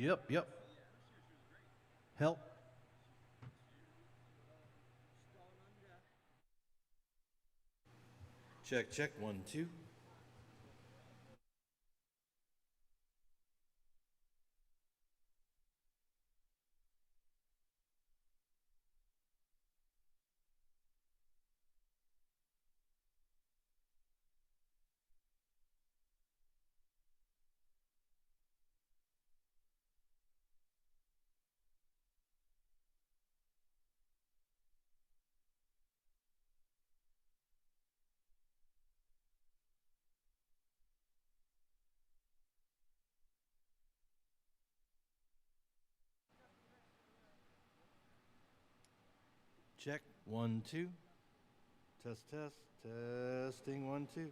Yep, yep. Help. Check, check, 1, 2. Check, 1, 2. Test, test, testing, 1, 2.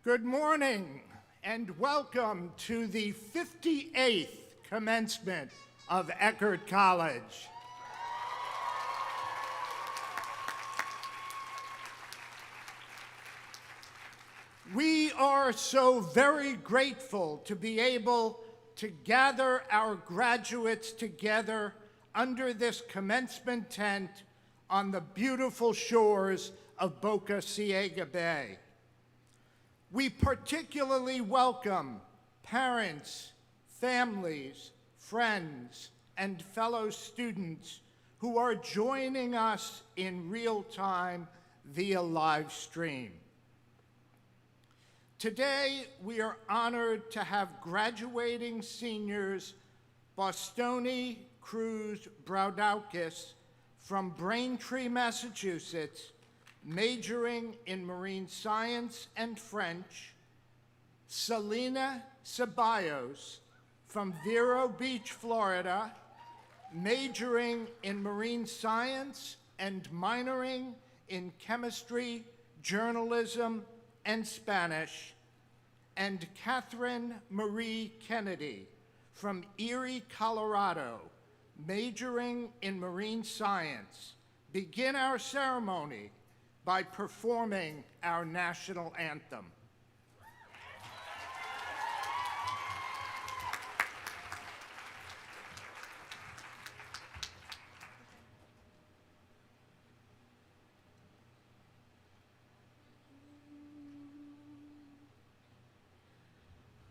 Good morning and welcome to the 58th commencement of Eckerd College. We are so very grateful to be able to gather our graduates together under this commencement tent on the beautiful shores of Boca Ciega Bay. We particularly welcome parents, families, friends, and fellow students who are joining us in real time via live stream. Today, we are honored to have graduating seniors Bostoni Cruz Braudakis from Braintree, Massachusetts, majoring in marine science and French, Selena Ceballos from Vero Beach, Florida, majoring in marine science and minoring in chemistry, journalism, and Spanish, and Catherine Marie Kennedy from Erie, Colorado, majoring in marine science, begin our ceremony by performing our national anthem.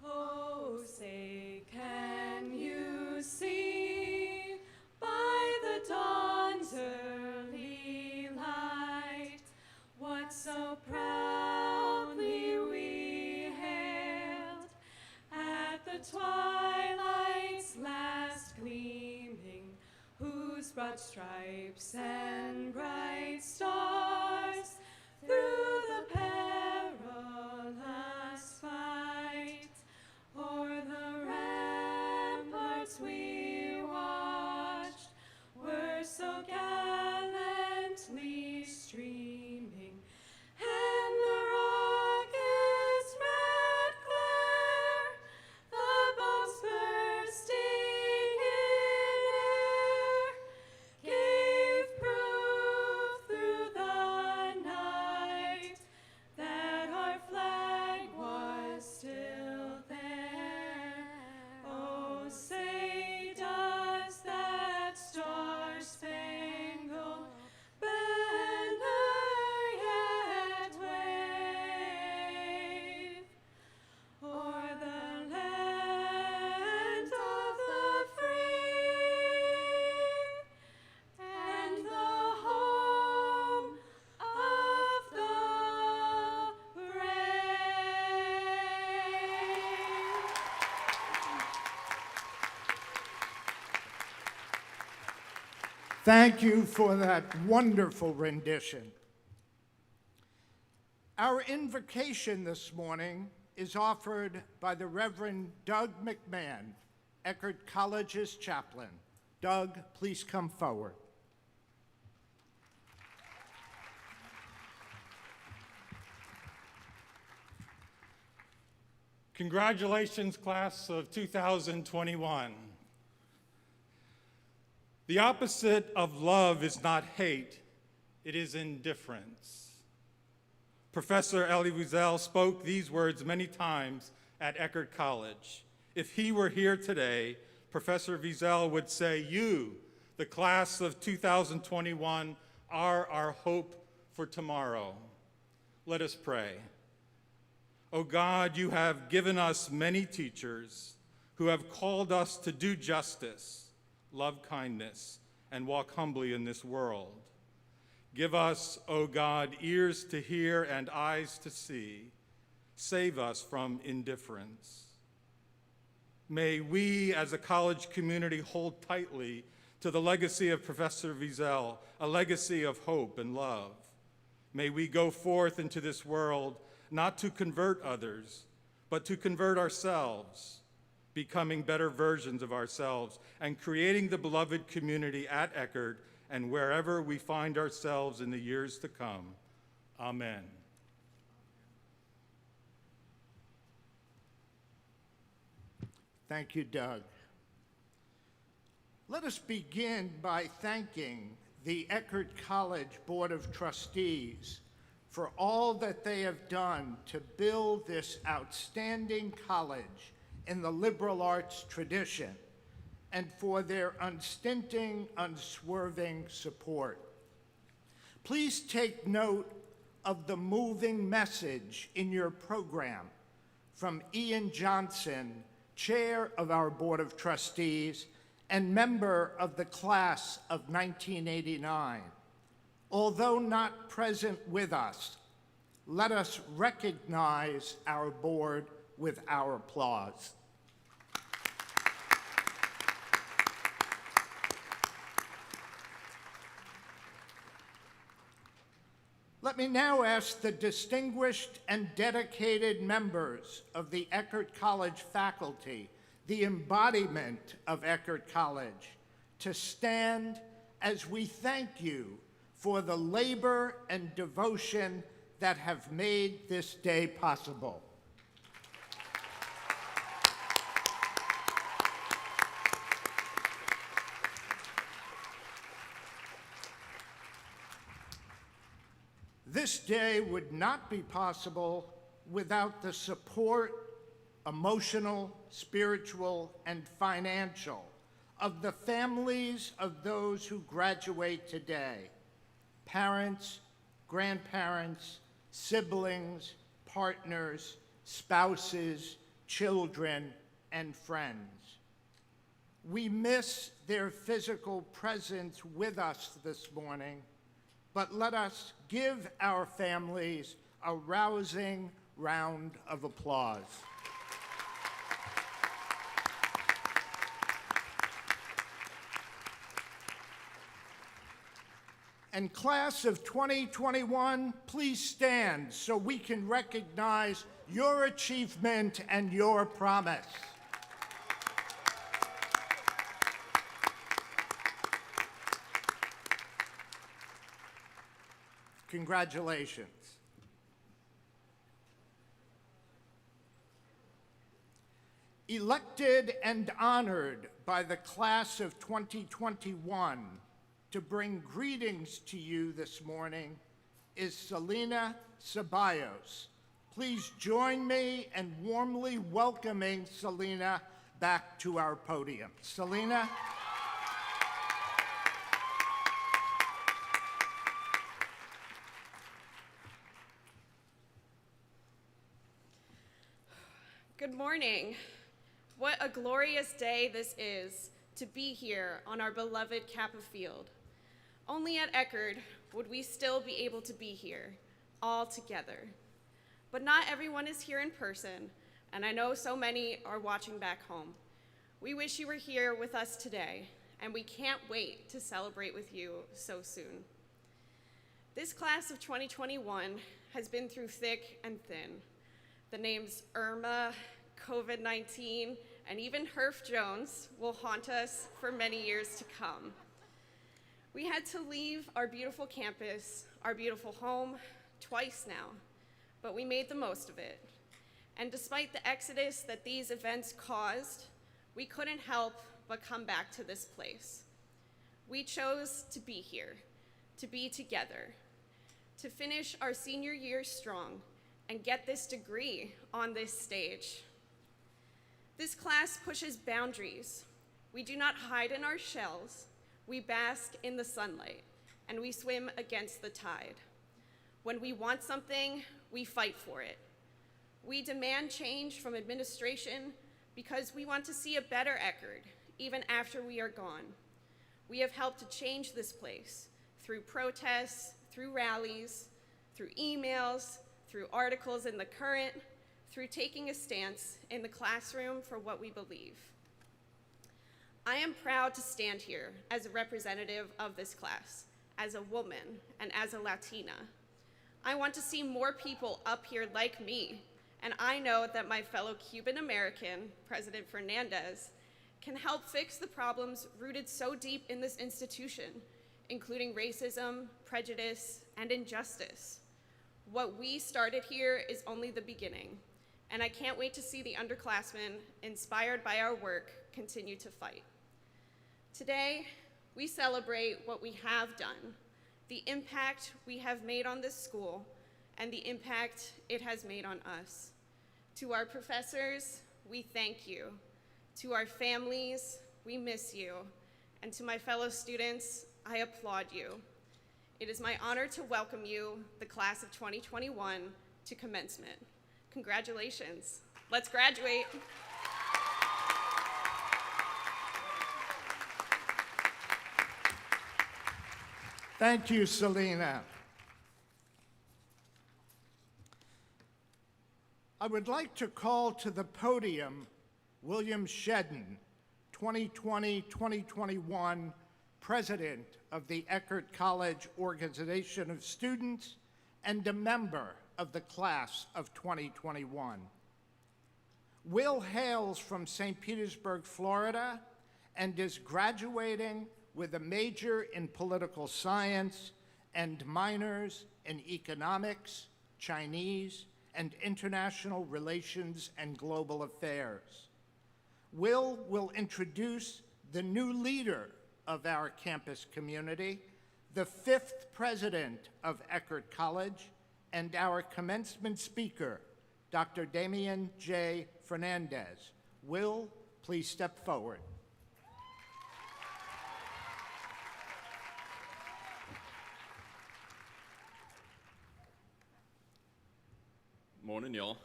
Oh, say, can you see by the dawn's early light what so proudly we hailed at the twilight's last gleaming, whose broad stripes and bright stars through the perilous fight o'er the ramparts we watched were so gallantly streaming, and the rocket's red glare, the bombs bursting in air, gave proof through the night that our flag was still there. Oh, say, does that star-spangled banner yet wave o'er the land of the free and the home of the brave? Thank you for that wonderful rendition. Our invocation this morning is offered by the Reverend Doug McMahon, Eckerd College's chaplain. Doug, please come forward. Congratulations, class of 2021. The opposite of love is not hate, it is indifference. Professor Elie Wiesel spoke these words many times at Eckerd College. If he were here today, Professor Wiesel would say, "You, the class of 2021, are our hope for tomorrow." Let us pray. O God, you have given us many teachers who have called us to do justice, love kindness, and walk humbly in this world. Give us, O God, ears to hear and eyes to see. Save us from indifference. May we as a college community hold tightly to the legacy of Professor Wiesel, a legacy of hope and love. May we go forth into this world not to convert others, but to convert ourselves, becoming better versions of ourselves, and creating the beloved community at Eckerd and wherever we find ourselves in the years to come. Amen. Thank you, Doug. Let us begin by thanking the Eckerd College Board of Trustees for all that they have done to build this outstanding college in the liberal arts tradition, and for their unstinting, unswerving support. Please take note of the moving message in your program from Ian Johnson, Chair of our Board of Trustees and member of the class of 1989. Although not present with us, let us recognize our board with our applause. Let me now ask the distinguished and dedicated members of the Eckerd College faculty, the embodiment of Eckerd College, to stand as we thank you for the labor and devotion that have made this day possible. This day would not be possible without the support, emotional, spiritual, and financial, of the families of those who graduate today: parents, grandparents, siblings, partners, spouses, children, and friends. We miss their physical presence with us this morning, but let us give our families a rousing round of applause. And class of 2021, please stand so we can recognize your achievement and your promise. Congratulations. Elected and honored by the class of 2021 to bring greetings to you this morning is Selena Ceballos. Please join me in warmly welcoming Selena back to our podium. Selena. Good morning. What a glorious day this is to be here on our beloved Kappa Field. Only at Eckerd would we still be able to be here, all together. But not everyone is here in person, and I know so many are watching back home. We wish you were here with us today, and we can't wait to celebrate with you so soon. This class of 2021 has been through thick and thin. The names Irma, COVID-19, and even Herff Jones will haunt us for many years to come. We had to leave our beautiful campus, our beautiful home, twice now, but we made the most of it. And despite the exodus that these events caused, we couldn't help but come back to this place. We chose to be here, to be together, to finish our senior year strong and get this degree on this stage. This class pushes boundaries. We do not hide in our shells. We bask in the sunlight, and we swim against the tide. When we want something, we fight for it. We demand change from administration because we want to see a better Eckerd, even after we are gone. We have helped to change this place through protests, through rallies, through emails, through articles in the Current, through taking a stance in the classroom for what we believe. I am proud to stand here as a representative of this class, as a woman, and as a Latina. I want to see more people up here like me, and I know that my fellow Cuban American, President Fernandez, can help fix the problems rooted so deep in this institution, including racism, prejudice, and injustice. What we started here is only the beginning, and I can't wait to see the underclassmen, inspired by our work, continue to fight. Today, we celebrate what we have done, the impact we have made on this school, and the impact it has made on us. To our professors, we thank you. To our families, we miss you. And to my fellow students, I applaud you. It is my honor to welcome you, the class of 2021, to commencement. Congratulations. Let's graduate. Thank you, Selena. I would like to call to the podium William Shedden, 2020-2021 President of the Eckerd College Organization of Students and a member of the class of 2021. Will hails from St. Petersburg, Florida, and is graduating with a major in political science and minors in economics, Chinese, and international relations and global affairs. Will introduce the new leader of our campus community, the 5th president of Eckerd College, and our commencement speaker, Dr. Damian J. Fernandez. Will, please step forward. Morning, y'all.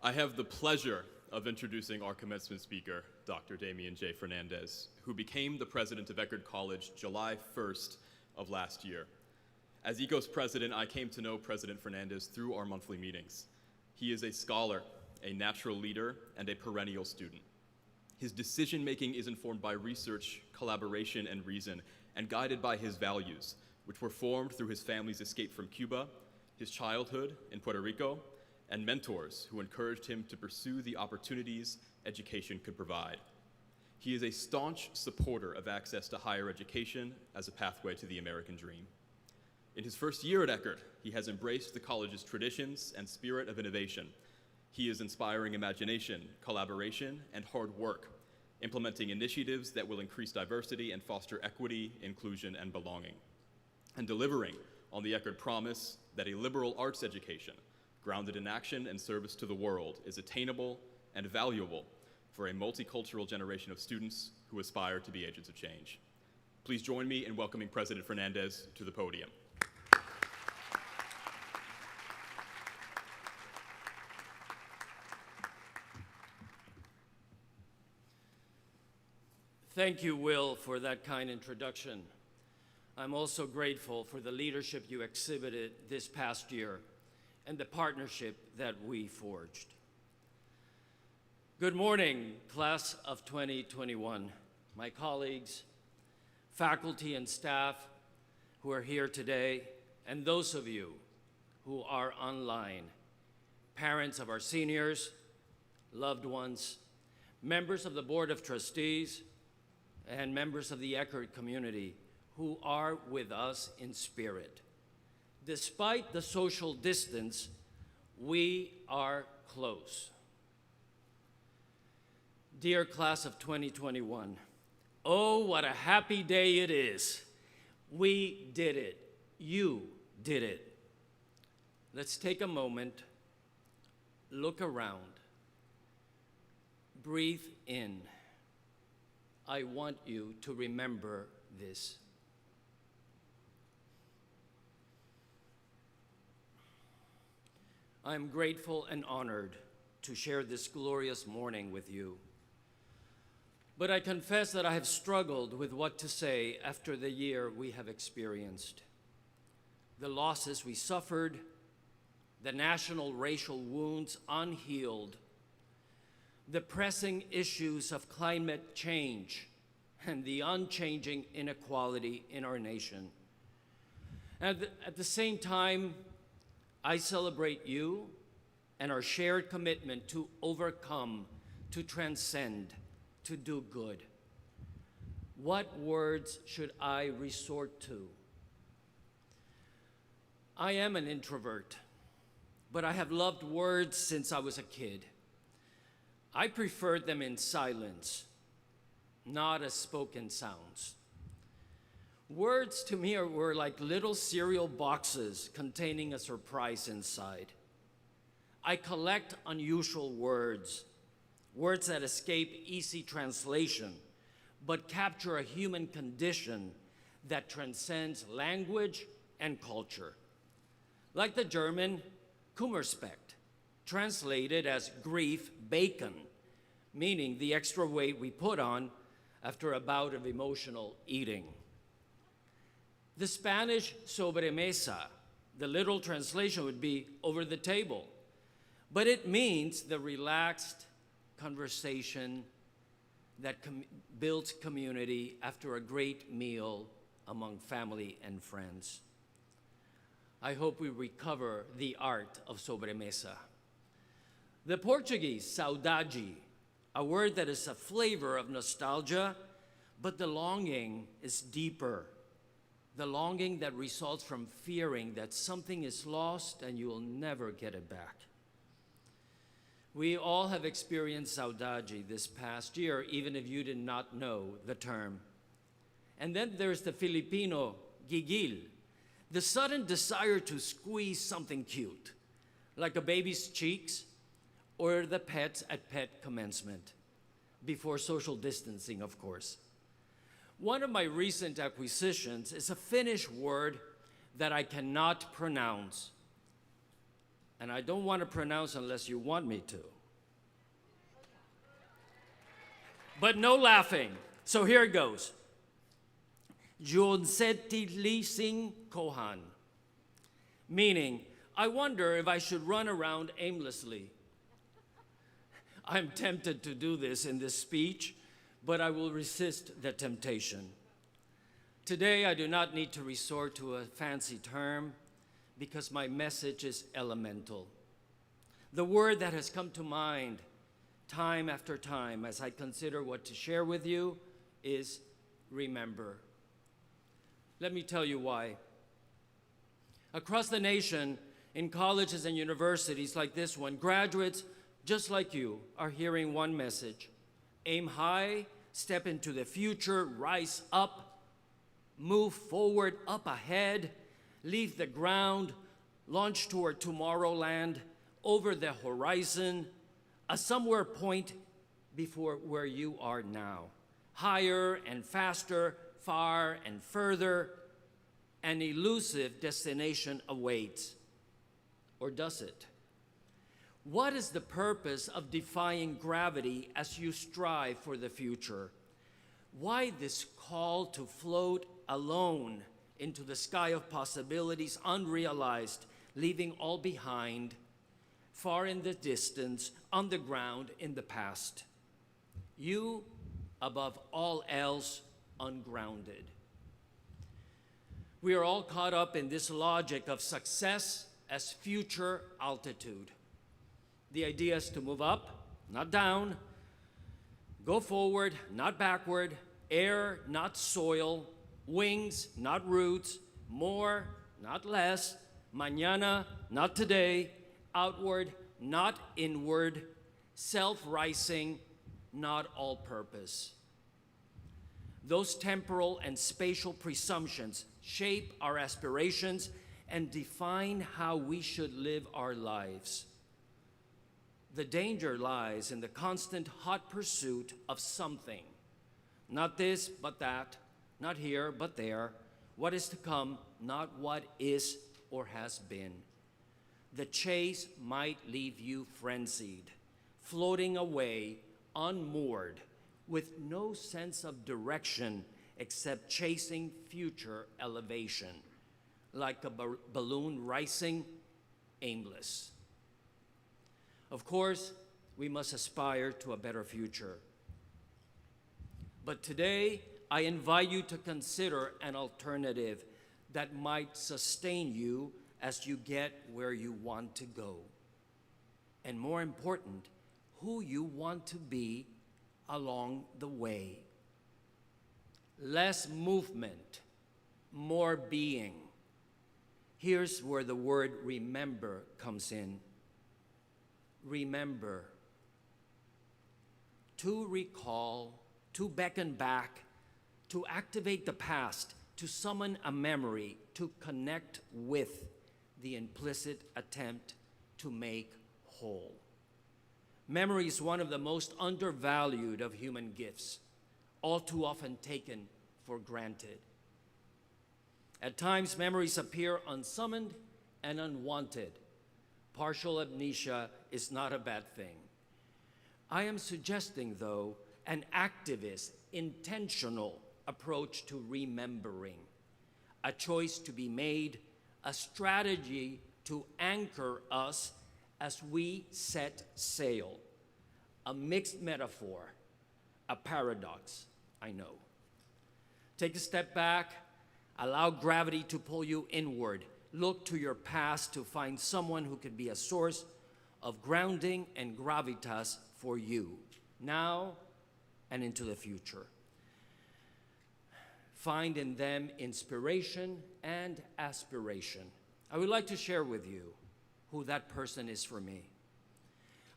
I have the pleasure of introducing our commencement speaker, Dr. Damian J. Fernandez, who became the president of Eckerd College July 1st of last year. As ECO's president, I came to know President Fernandez through our monthly meetings. He is a scholar, a natural leader, and a perennial student. His decision-making is informed by research, collaboration, and reason, and guided by his values, which were formed through his family's escape from Cuba, his childhood in Puerto Rico, and mentors who encouraged him to pursue the opportunities education could provide. He is a staunch supporter of access to higher education as a pathway to the American dream. In his first year at Eckerd, he has embraced the college's traditions and spirit of innovation. He is inspiring imagination, collaboration, and hard work, implementing initiatives that will increase diversity and foster equity, inclusion, and belonging, and delivering on the Eckerd promise that a liberal arts education, grounded in action and service to the world, is attainable and valuable for a multicultural generation of students who aspire to be agents of change. Please join me in welcoming President Fernandez to the podium. Thank you, Will, for that kind introduction. I'm also grateful for the leadership you exhibited this past year and the partnership that we forged. Good morning, class of 2021, my colleagues, faculty and staff who are here today, and those of you who are online, parents of our seniors, loved ones, members of the Board of Trustees, and members of the Eckerd community who are with us in spirit. Despite the social distance, we are close. Dear class of 2021, oh, what a happy day it is. We did it. You did it. Let's take a moment, look around, breathe in. I want you to remember this. I am grateful and honored to share this glorious morning with you. But I confess that I have struggled with what to say after the year we have experienced. The losses we suffered, the national racial wounds unhealed, the pressing issues of climate change, and the unchanging inequality in our nation. And at the same time, I celebrate you and our shared commitment to overcome, to transcend, to do good. What words should I resort to? I am an introvert. but I have loved words since I was a kid. I preferred them in silence, not as spoken sounds. Words to me were like little cereal boxes containing a surprise inside. I collect unusual words, words that escape easy translation, but capture a human condition that transcends language and culture. Like the German Kummerspecht, translated as grief bacon, meaning the extra weight we put on after a bout of emotional eating. The Spanish sobremesa, the literal translation would be over the table, but it means the relaxed conversation that builds community after a great meal among family and friends. I hope we recover the art of sobremesa. The Portuguese, saudade, a word that is a flavor of nostalgia, but the longing is deeper. The longing that results from fearing that something is lost and you will never get it back. We all have experienced saudade this past year, even if you did not know the term. And then there's the Filipino gigil, the sudden desire to squeeze something cute, like a baby's cheeks or the pets at pet commencement, before social distancing, of course. One of my recent acquisitions is a Finnish word that I cannot pronounce. And I don't want to pronounce unless you want me to. But no laughing. So here it goes. Juonsettilising kohan. Meaning, I wonder if I should run around aimlessly. I'm tempted to do this in this speech, but I will resist the temptation. Today, I do not need to resort to a fancy term because my message is elemental. The word that has come to mind time after time as I consider what to share with you is remember. Let me tell you why. Across the nation, in colleges and universities like this one, graduates just like you are hearing one message: aim high, step into the future, rise up, move forward, up ahead, leave the ground, launch toward Tomorrowland, over the horizon, a somewhere point before where you are now. Higher and faster, far and further, an elusive destination awaits. Or does it? What is the purpose of defying gravity as you strive for the future? Why this call to float alone into the sky of possibilities unrealized, leaving all behind, far in the distance, on the ground in the past? You, above all else, ungrounded. We are all caught up in this logic of success as future altitude. The idea is to move up, not down, go forward, not backward, air, not soil, wings, not roots, more, not less, mañana, not today, outward, not inward, self-rising, not all-purpose. Those temporal and spatial presumptions shape our aspirations and define how we should live our lives. The danger lies in the constant hot pursuit of something. Not this, but that. Not here, but there. What is to come, not what is or has been. The chase might leave you frenzied, floating away, unmoored, with no sense of direction except chasing future elevation, like a balloon rising, aimless. Of course, we must aspire to a better future. But today, I invite you to consider an alternative that might sustain you as you get where you want to go. And more important, who you want to be along the way. Less movement, more being. Here's where the word remember comes in. Remember. To recall, to beckon back, to activate the past, to summon a memory, to connect with the implicit attempt to make whole. Memory is one of the most undervalued of human gifts, all too often taken for granted. At times, memories appear unsummoned and unwanted. Partial amnesia is not a bad thing. I am suggesting, though, an activist, intentional approach to remembering, a choice to be made, a strategy to anchor us as we set sail. A mixed metaphor, a paradox, I know. Take a step back, allow gravity to pull you inward. Look to your past to find someone who could be a source of grounding and gravitas for you, now and into the future. Find in them inspiration and aspiration. I would like to share with you who that person is for me.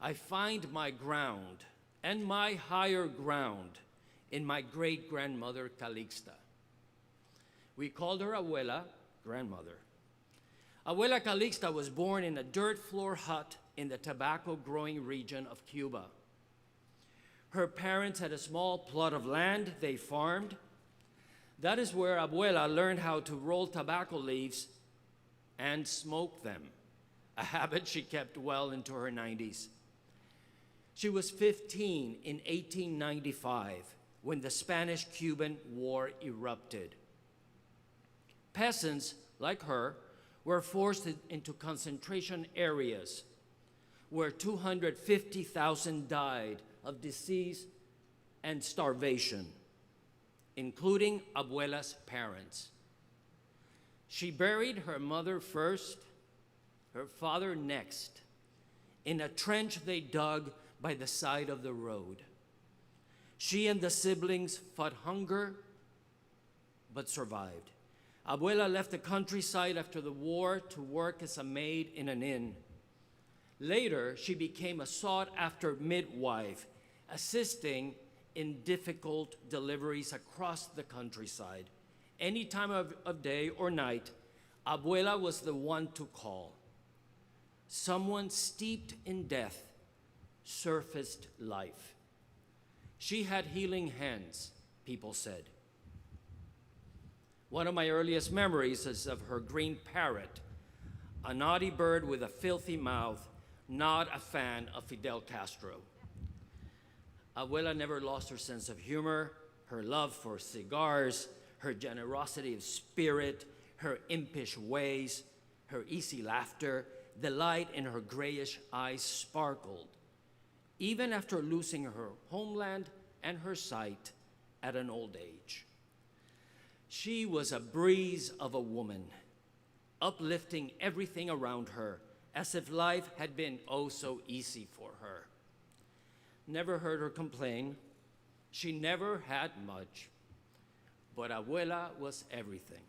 I find my ground and my higher ground in my great-grandmother Calixta. We called her Abuela, grandmother. Abuela Calixta was born in a dirt floor hut in the tobacco-growing region of Cuba. Her parents had a small plot of land they farmed. That is where Abuela learned how to roll tobacco leaves and smoke them, a habit she kept well into her 90s. She was 15 in 1895 when the Spanish-Cuban War erupted. Peasants, like her, were forced into concentration areas where 250,000 died of disease and starvation, including Abuela's parents. She buried her mother first, her father next, in a trench they dug by the side of the road. She and the siblings fought hunger, but survived. Abuela left the countryside after the war to work as a maid in an inn. Later, she became a sought-after midwife, assisting in difficult deliveries across the countryside. Any time of day or night, Abuela was the one to call. Someone steeped in death surfaced life. She had healing hands, people said. One of my earliest memories is of her green parrot, a naughty bird with a filthy mouth, not a fan of Fidel Castro. Abuela never lost her sense of humor, her love for cigars, her generosity of spirit, her impish ways, her easy laughter. The light in her grayish eyes sparkled, even after losing her homeland and her sight at an old age. She was a breeze of a woman, uplifting everything around her, as if life had been oh so easy for her. Never heard her complain. She never had much, but Abuela was everything.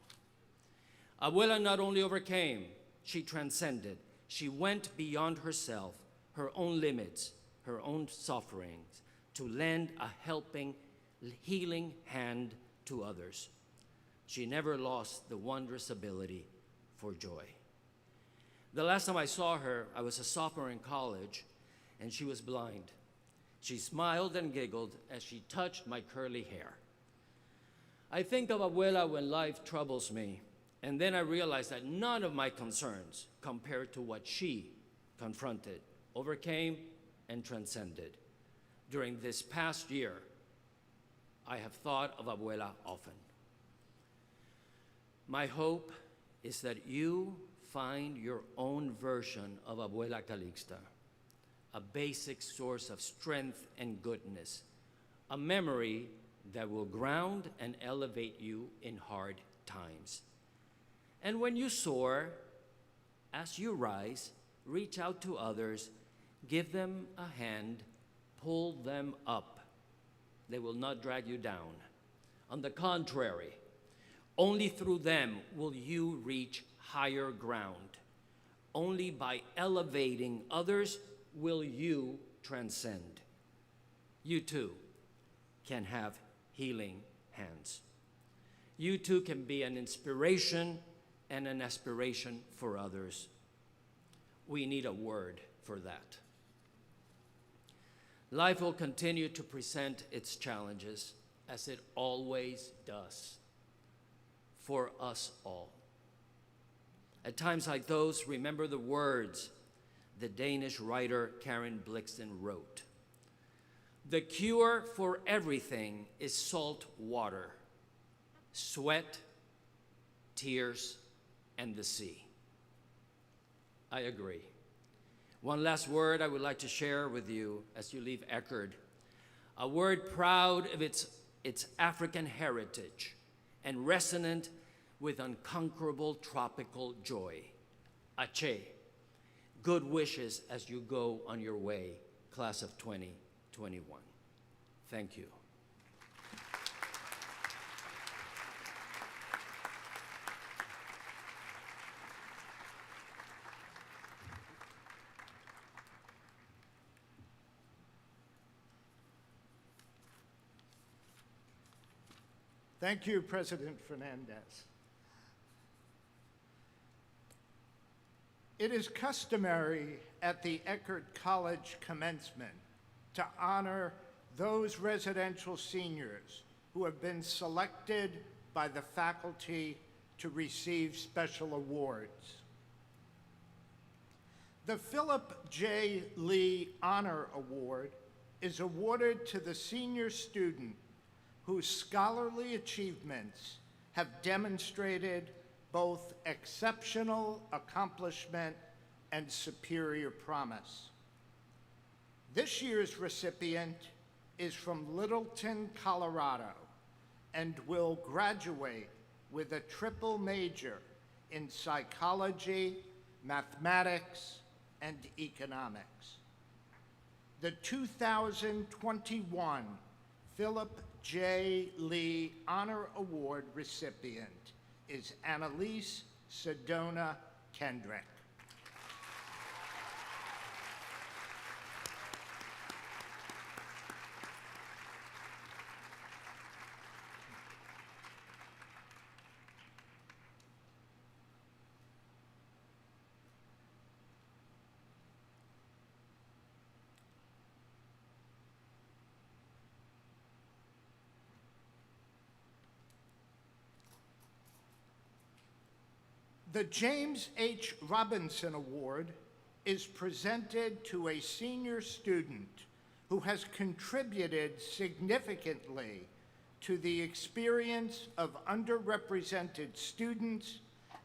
Abuela not only overcame, she transcended. She went beyond herself, her own limits, her own sufferings, to lend a helping, healing hand to others. She never lost the wondrous ability for joy. The last time I saw her, I was a sophomore in college, and she was blind. She smiled and giggled as she touched my curly hair. I think of Abuela when life troubles me, and then I realize that none of my concerns compared to what she confronted, overcame, and transcended. During this past year, I have thought of Abuela often. My hope is that you find your own version of Abuela Calixta, a basic source of strength and goodness, a memory that will ground and elevate you in hard times. And when you soar, as you rise, reach out to others, give them a hand, pull them up. They will not drag you down. On the contrary, Only through them will you reach higher ground. Only by elevating others will you transcend. You too can have healing hands. You too can be an inspiration and an aspiration for others. We need a word for that. Life will continue to present its challenges, as it always does, for us all. At times like those, remember the words the Danish writer Karen Blixen wrote. The cure for everything is salt water, sweat, tears, and the sea. I agree. One last word I would like to share with you as you leave Eckerd, a word proud of its African heritage and resonant with unconquerable tropical joy. Ache. Good wishes as you go on your way, class of 2021. Thank you. Thank you, President Fernandez. It is customary at the Eckerd College commencement to honor those residential seniors who have been selected by the faculty to receive special awards. The Philip J. Lee Honor Award is awarded to the senior student whose scholarly achievements have demonstrated both exceptional accomplishment and superior promise. This year's recipient is from Littleton, Colorado, and will graduate with a triple major in psychology, mathematics, and economics. The 2021 Philip J. Lee Honor Award recipient is Annalise Sedona Kendrick. The James H. Robinson Award is presented to a senior student who has contributed significantly to the experience of underrepresented students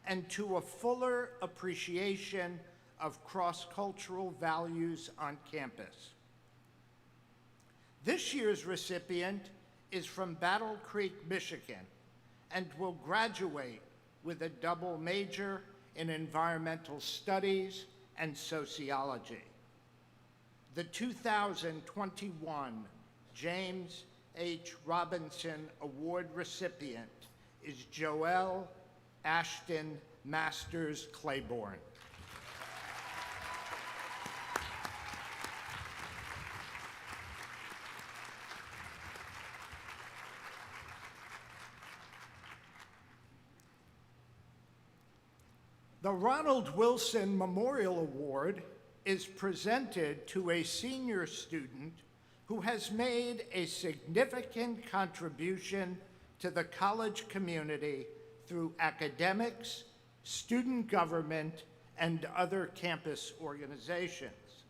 and to a fuller appreciation of cross-cultural values on campus. This year's recipient is from Battle Creek, Michigan, and will graduate with a double major in environmental studies and sociology. The 2021 James H. Robinson Award recipient is Joelle Ashton Masters Claiborne. The Ronald Wilson Memorial Award is presented to a senior student who has made a significant contribution to the college community through academics, student government, and other campus organizations.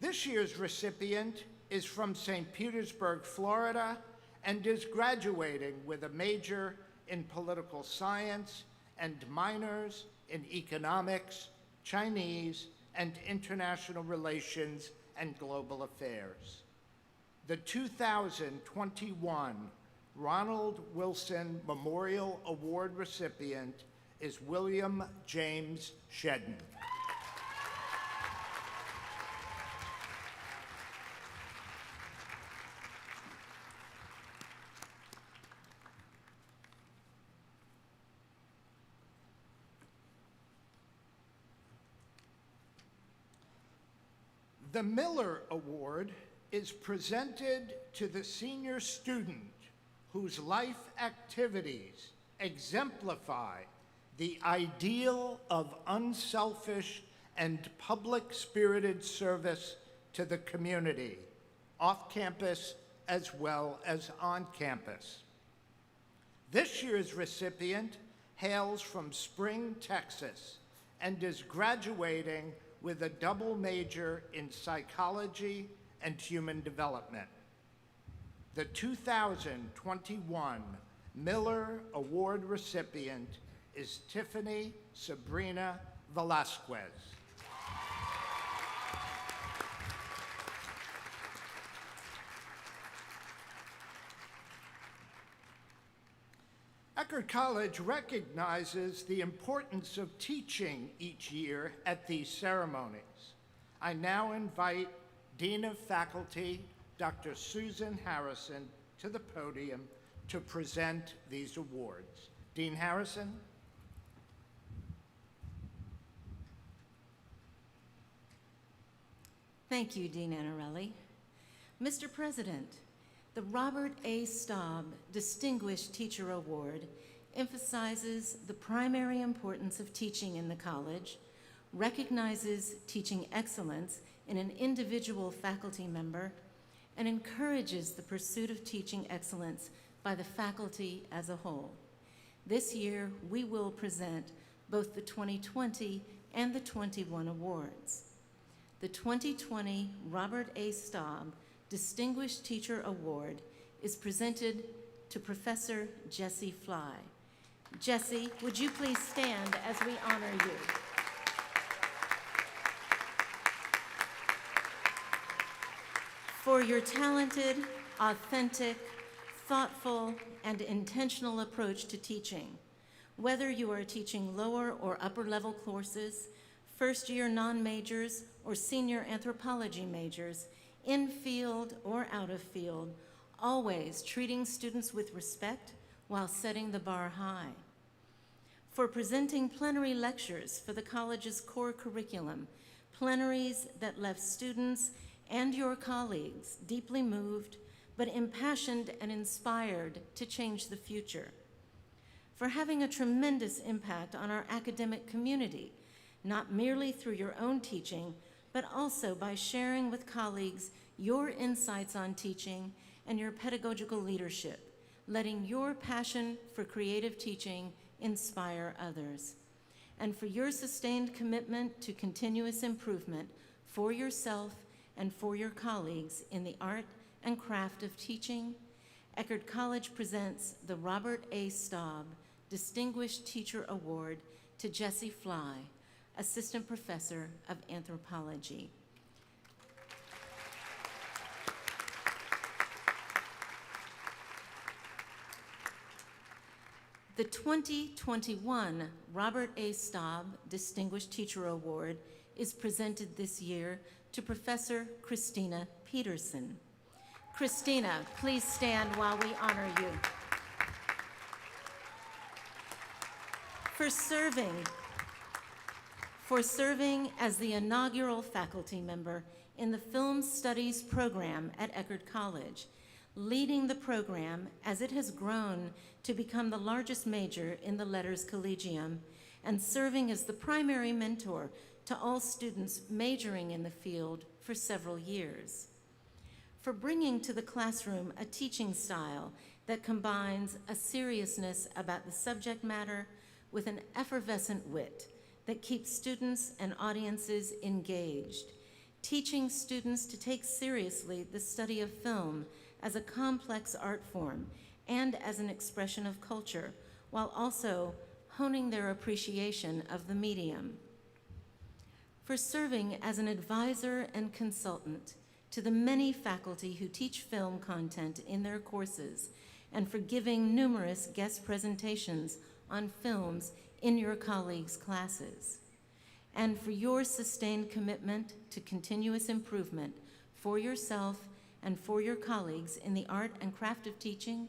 This year's recipient is from St. Petersburg, Florida, and is graduating with a major in political science and minors in economics, Chinese, and international relations and global affairs. The 2021 Ronald Wilson Memorial Award recipient is William James Shedden. The Miller Award is presented to the senior student whose life activities exemplify the ideal of unselfish and public-spirited service to the community, off campus as well as on campus. This year's recipient hails from Spring, Texas, and is graduating with a double major in psychology and human development. The 2021 Miller Award recipient is Tiffany Sabrina Velasquez. Eckerd College recognizes the importance of teaching each year at these ceremonies. I now invite Dean of Faculty, Dr. Susan Harrison, to the podium to present these awards. Dean Harrison. Thank you, Dean Anarelli. Mr. President, the Robert A. Staub Distinguished Teacher Award emphasizes the primary importance of teaching in the college, recognizes teaching excellence in an individual faculty member, and encourages the pursuit of teaching excellence by the faculty as a whole. This year, we will present both the 2020 and the 21 awards. The 2020 Robert A. Staub Distinguished Teacher Award is presented to Professor Jessie Fly. Jessie, would you please stand as we honor you? For your talented, authentic, thoughtful, and intentional approach to teaching, whether you are teaching lower or upper level courses, first-year non-majors, or senior anthropology majors, in field or out of field, always treating students with respect while setting the bar high. For presenting plenary lectures for the college's core curriculum, plenaries that left students and your colleagues deeply moved, but impassioned and inspired to change the future. For having a tremendous impact on our academic community, not merely through your own teaching, but also by sharing with colleagues your insights on teaching and your pedagogical leadership, letting your passion for creative teaching inspire others. And for your sustained commitment to continuous improvement for yourself and for your colleagues in the art and craft of teaching, Eckerd College presents the Robert A. Staub Distinguished Teacher Award to Jessie Fly, Assistant Professor of Anthropology. The 2021 Robert A. Staub Distinguished Teacher Award is presented this year to Professor Christina Peterson. Christina, please stand while we honor you. For serving as the inaugural faculty member in the Film Studies program at Eckerd College, leading the program as it has grown to become the largest major in the Letters Collegium, and serving as the primary mentor to all students majoring in the field for several years. For bringing to the classroom a teaching style that combines a seriousness about the subject matter with an effervescent wit that keeps students and audiences engaged, teaching students to take seriously the study of film as a complex art form and as an expression of culture, while also honing their appreciation of the medium. For serving as an advisor and consultant to the many faculty who teach film content in their courses, and for giving numerous guest presentations on films in your colleagues' classes, and for your sustained commitment to continuous improvement for yourself and for your colleagues in the art and craft of teaching,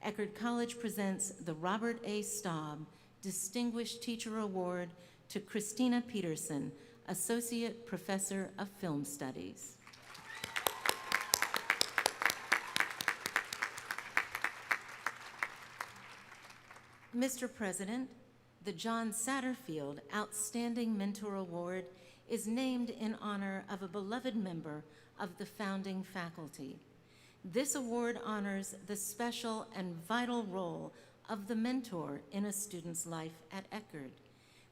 Eckerd College presents the Robert A. Staub Distinguished Teacher Award to Christina Peterson, Associate Professor of Film Studies. Mr. President, the John Satterfield Outstanding Mentor Award is named in honor of a beloved member of the founding faculty. This award honors the special and vital role of the mentor in a student's life at Eckerd.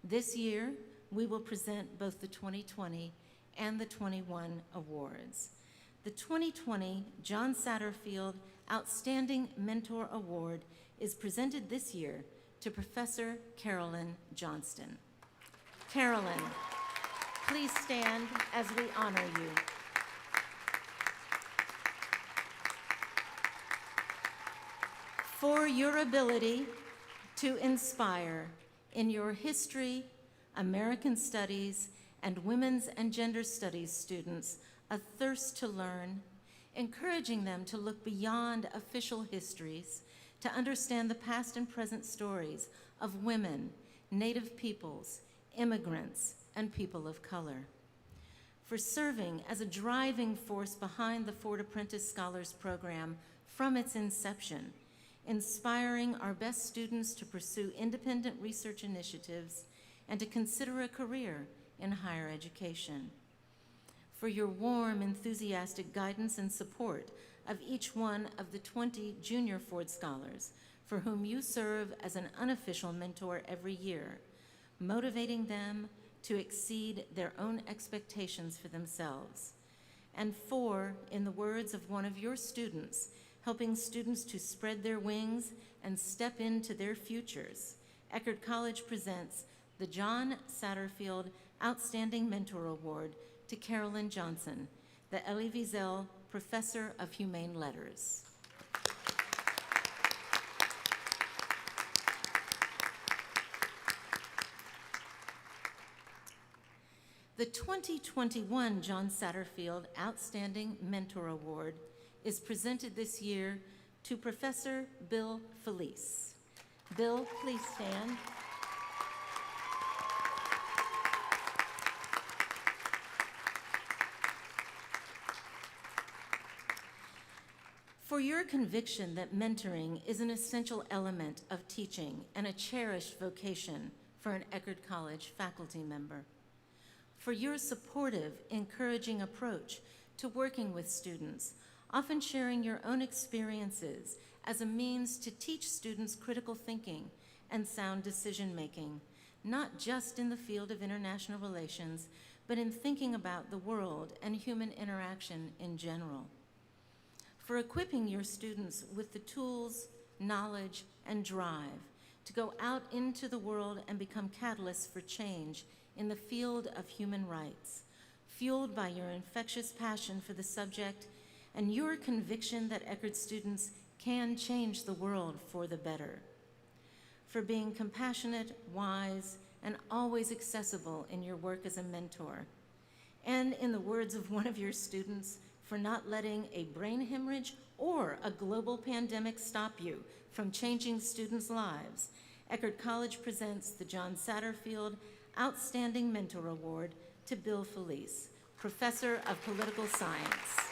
This year, we will present both the 2020 and the 21 awards. The 2020 John Satterfield Outstanding Mentor Award is presented this year to Professor Carolyn Johnston. Carolyn, please stand as we honor you. For your ability to inspire in your history, American Studies, and Women's and Gender Studies students a thirst to learn, encouraging them to look beyond official histories to understand the past and present stories of women, Native peoples, immigrants, and people of color. For serving as a driving force behind the Ford Apprentice Scholars Program from its inception, inspiring our best students to pursue independent research initiatives and to consider a career in higher education. For your warm, enthusiastic guidance and support of each one of the 20 Junior Ford Scholars for whom you serve as an unofficial mentor every year, motivating them to exceed their own expectations for themselves. And for, in the words of one of your students, helping students to spread their wings and step into their futures, Eckerd College presents the John Satterfield Outstanding Mentor Award to Carolyn Johnson, the Elie Wiesel Professor of Humane Letters. The 2021 John Satterfield Outstanding Mentor Award is presented this year to Professor Bill Felice. Bill, please stand. For your conviction that mentoring is an essential element of teaching and a cherished vocation for an Eckerd College faculty member. For your supportive, encouraging approach to working with students, often sharing your own experiences as a means to teach students critical thinking and sound decision-making, not just in the field of international relations, but in thinking about the world and human interaction in general. For equipping your students with the tools, knowledge, and drive to go out into the world and become catalysts for change in the field of human rights, fueled by your infectious passion for the subject and your conviction that Eckerd students can change the world for the better. For being compassionate, wise, and always accessible in your work as a mentor. And in the words of one of your students, for not letting a brain hemorrhage or a global pandemic stop you from changing students' lives, Eckerd College presents the John Satterfield Outstanding Mentor Award to Bill Felice, Professor of Political Science.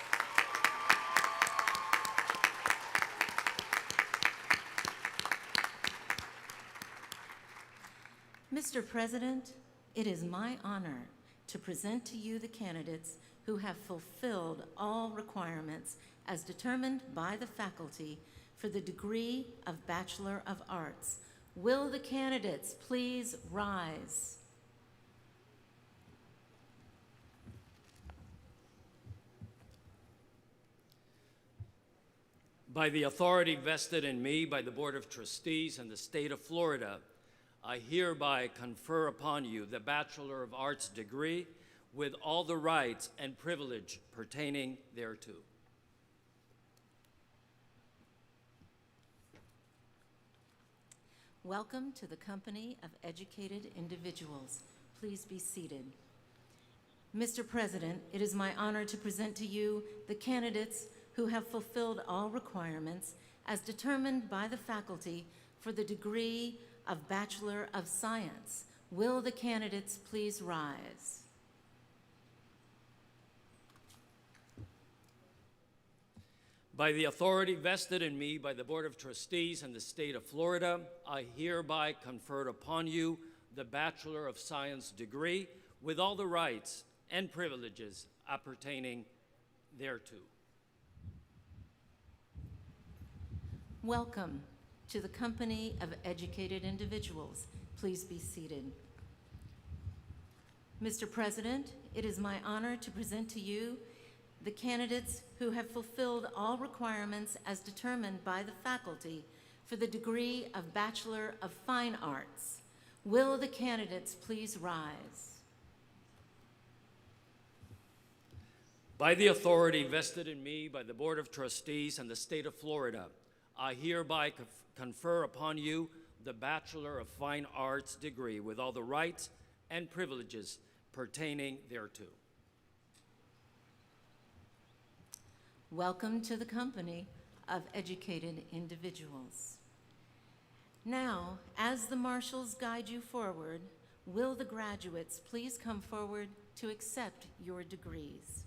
Mr. President, it is my honor to present to you the candidates who have fulfilled all requirements as determined by the faculty for the degree of Bachelor of Arts. Will the candidates please rise? By the authority vested in me by the Board of Trustees and the State of Florida, I hereby confer upon you the Bachelor of Arts degree with all the rights and privilege pertaining thereto. Welcome to the company of educated individuals. Please be seated. Mr. President, it is my honor to present to you the candidates who have fulfilled all requirements as determined by the faculty for the degree of Bachelor of Science. Will the candidates please rise? By the authority vested in me by the Board of Trustees in the state of Florida, I hereby confer upon you the Bachelor of Science degree with all the rights and privileges appertaining thereto. Welcome to the company of educated individuals. Please be seated. Mr. President, it is my honor to present to you the candidates who have fulfilled all requirements as determined by the faculty for the degree of Bachelor of Fine Arts. Will the candidates please rise? By the authority vested in me by the Board of Trustees in the state of Florida, I hereby confer upon you the Bachelor of Fine Arts degree with all the rights and privileges pertaining thereto. Welcome to the company of educated individuals. Now, as the marshals guide you forward, will the graduates please come forward to accept your degrees?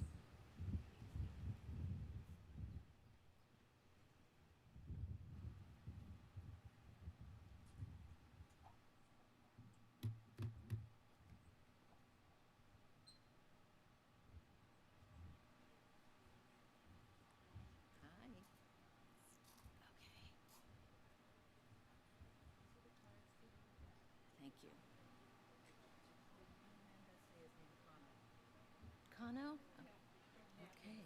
Thank you. Kano? Okay,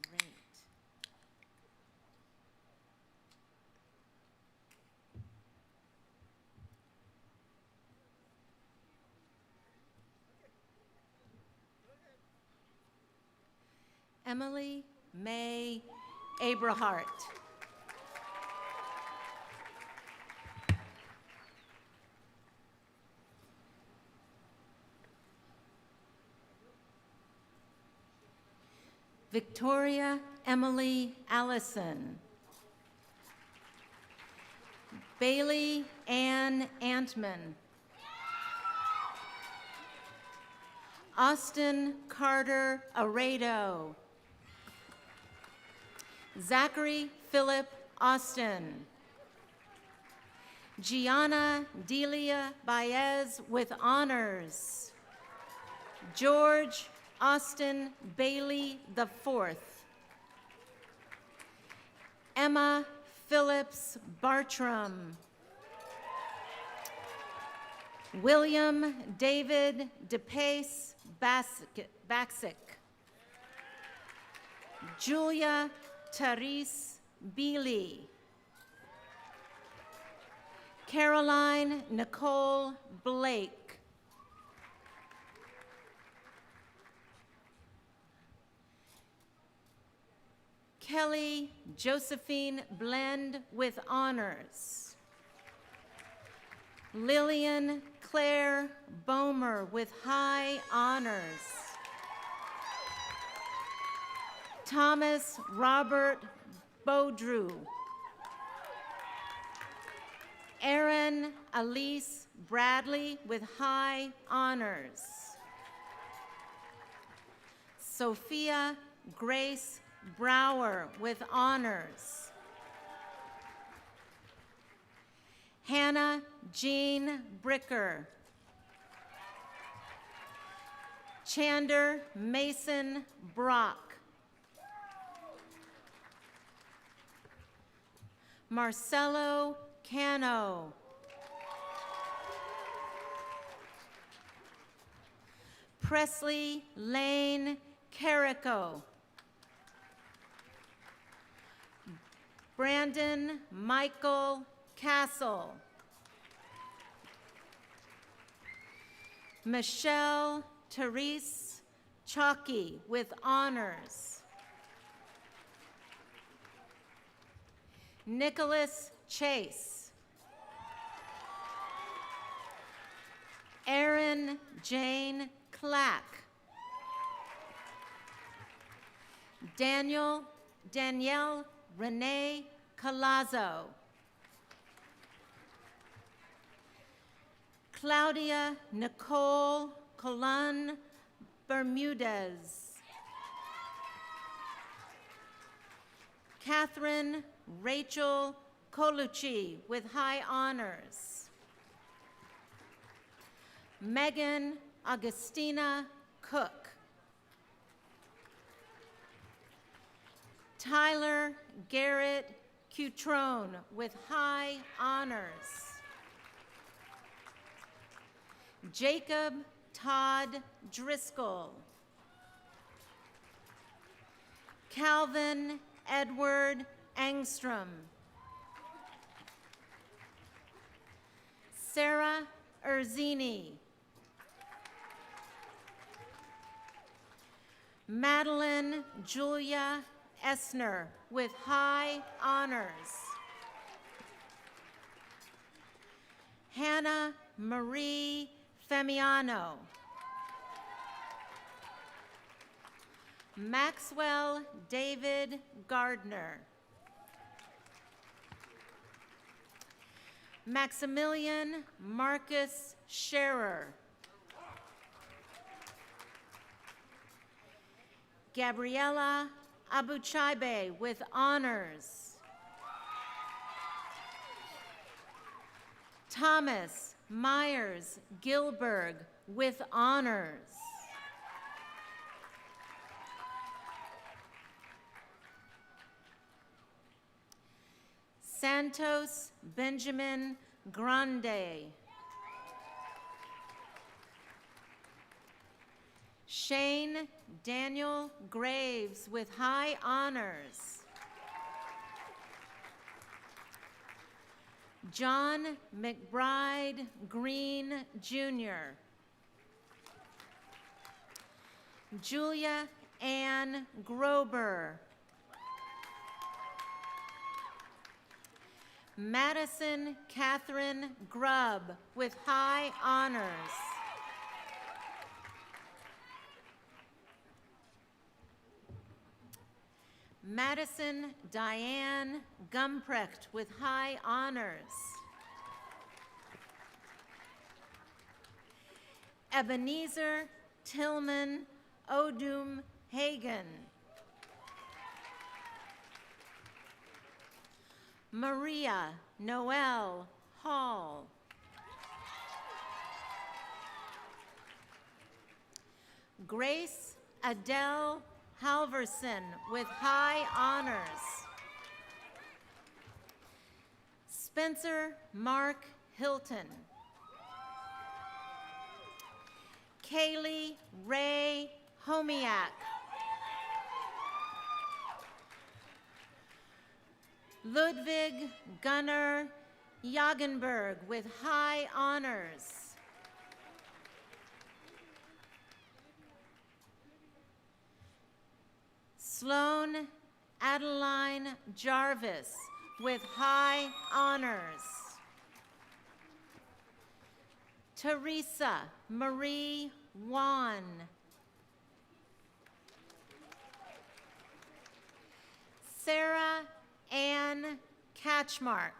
great. Emily May Abrahart. Victoria Emily Allison. Bailey Ann Antman. Austin Carter Aredo. Zachary Philip Austin. Gianna Delia Baez with honors. George Austin Bailey IV. Emma Phillips Bartram. William David DePace Baxic. Julia Therese Beely. Caroline Nicole Blake. Kelly Josephine Blend with honors. Lillian Claire Bomer with high honors. Thomas Robert Beaudrew. Erin Elise Bradley with high honors. Sophia Grace Brower with honors. Hannah Jean Bricker. Chander Mason Brock. Marcelo Cano. Presley Lane Carrico. Brandon Michael Castle. Michelle Therese Chalky with honors. Nicholas Chase. Erin Jane Clack. Danielle Renee Colazzo. Claudia Nicole Colon Bermudez. Catherine Rachel Colucci with high honors. Megan Augustina Cook. Tyler Garrett Cutrone with high honors. Jacob Todd Driscoll. Calvin Edward Angstrom. Sarah Erzini. Madeline Julia Essner with high honors. Hannah Marie Femiano. Maxwell David Gardner. Maximilian Marcus Scherer. Gabriela Abuchaibe with honors. Thomas Myers Gilberg with honors. Santos Benjamin Grande. Shane Daniel Graves with high honors. John McBride Green, Jr. Julia Ann Grober. Madison Catherine Grubb with high honors. Madison Diane Gumprecht with high honors. Ebenezer Tillman Odum Hagen. Maria Noel Hall. Grace Adele Halverson with high honors. Spencer Mark Hilton. Kaylee Ray Homiak. Ludwig Gunnar Jagenberg with high honors. Sloan Adeline Jarvis with high honors. Teresa Marie Wan. Sarah Ann Catchmark.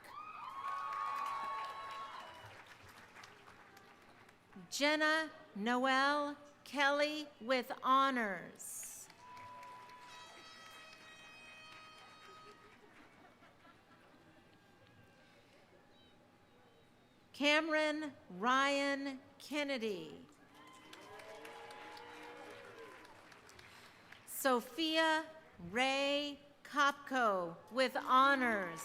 Jenna Noel Kelly with honors. Cameron Ryan Kennedy. Sophia Ray Kopko with honors.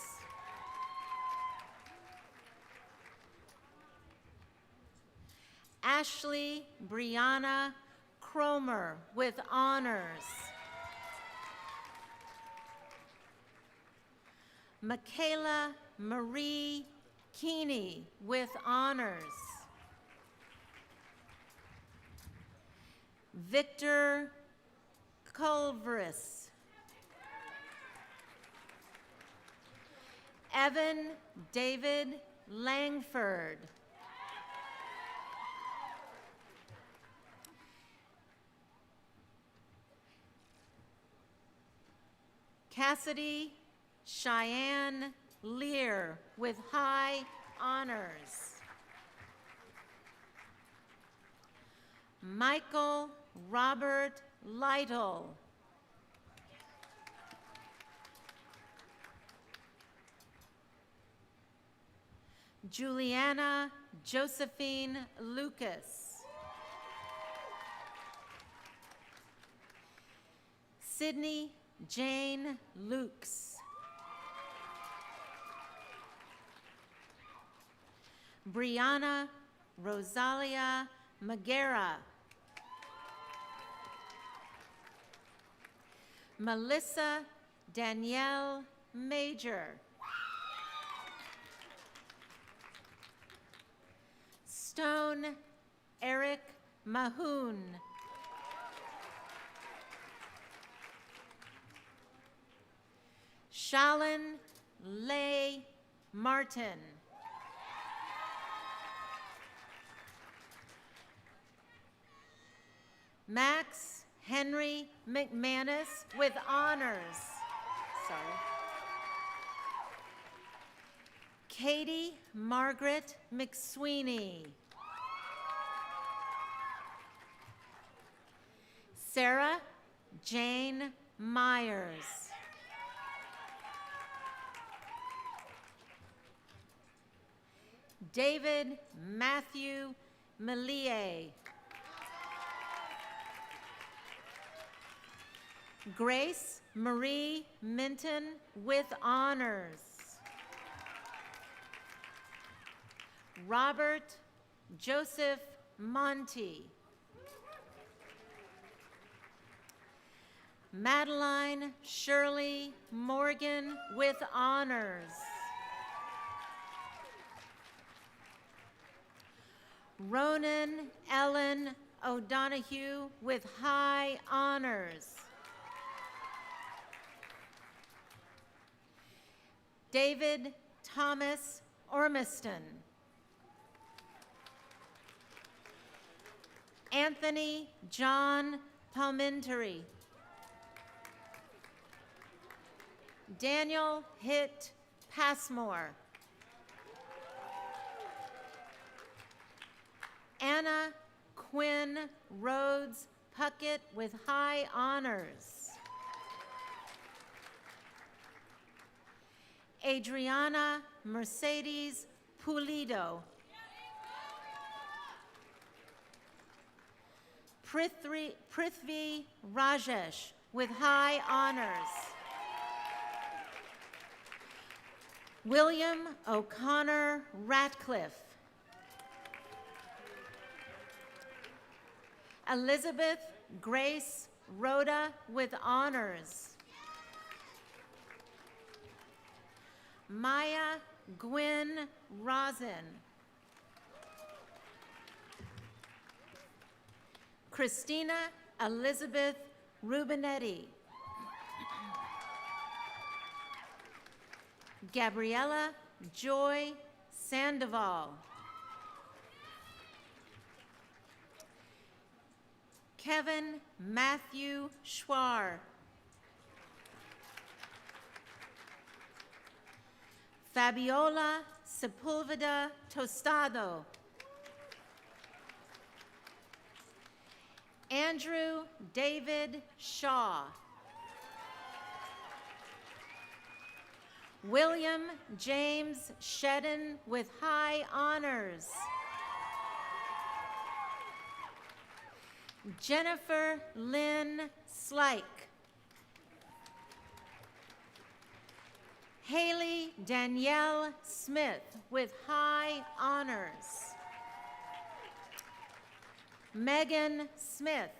Ashley Brianna Cromer with honors. Michaela Marie Keeney with honors. Victor Culveris. Evan David Langford. Cassidy Cheyenne Lear with high honors. Michael Robert Lytle. Juliana Josephine Lucas. Sydney Jane Lukes. Brianna Rosalia Magera. Melissa Danielle Major. Stone Eric Mahoon. Shalyn Leigh Martin. Max Henry McManus with honors. Sorry. Katie Margaret McSweeney. Sarah Jane Myers. David Matthew Melie. Grace Marie Minton with honors. Robert Joseph Monty. Madeline Shirley Morgan with honors. Ronan Ellen O'Donoghue with high honors. David Thomas Ormiston. Anthony John Palminteri. Daniel Hitt Passmore. Anna Quinn Rhodes Puckett with high honors. Adriana Mercedes Pulido. Prithvi Rajesh with high honors. William O'Connor Ratcliffe. Elizabeth Grace Rhoda with honors. Maya Gwynn Rosin. Christina Elizabeth Rubinetti. Gabriella Joy Sandoval. Kevin Matthew Schwar. Fabiola Sepulveda Tostado. Andrew David Shaw. William James Shedden with high honors. Jennifer Lynn Slike. Haley Danielle Smith with high honors. Megan Smith.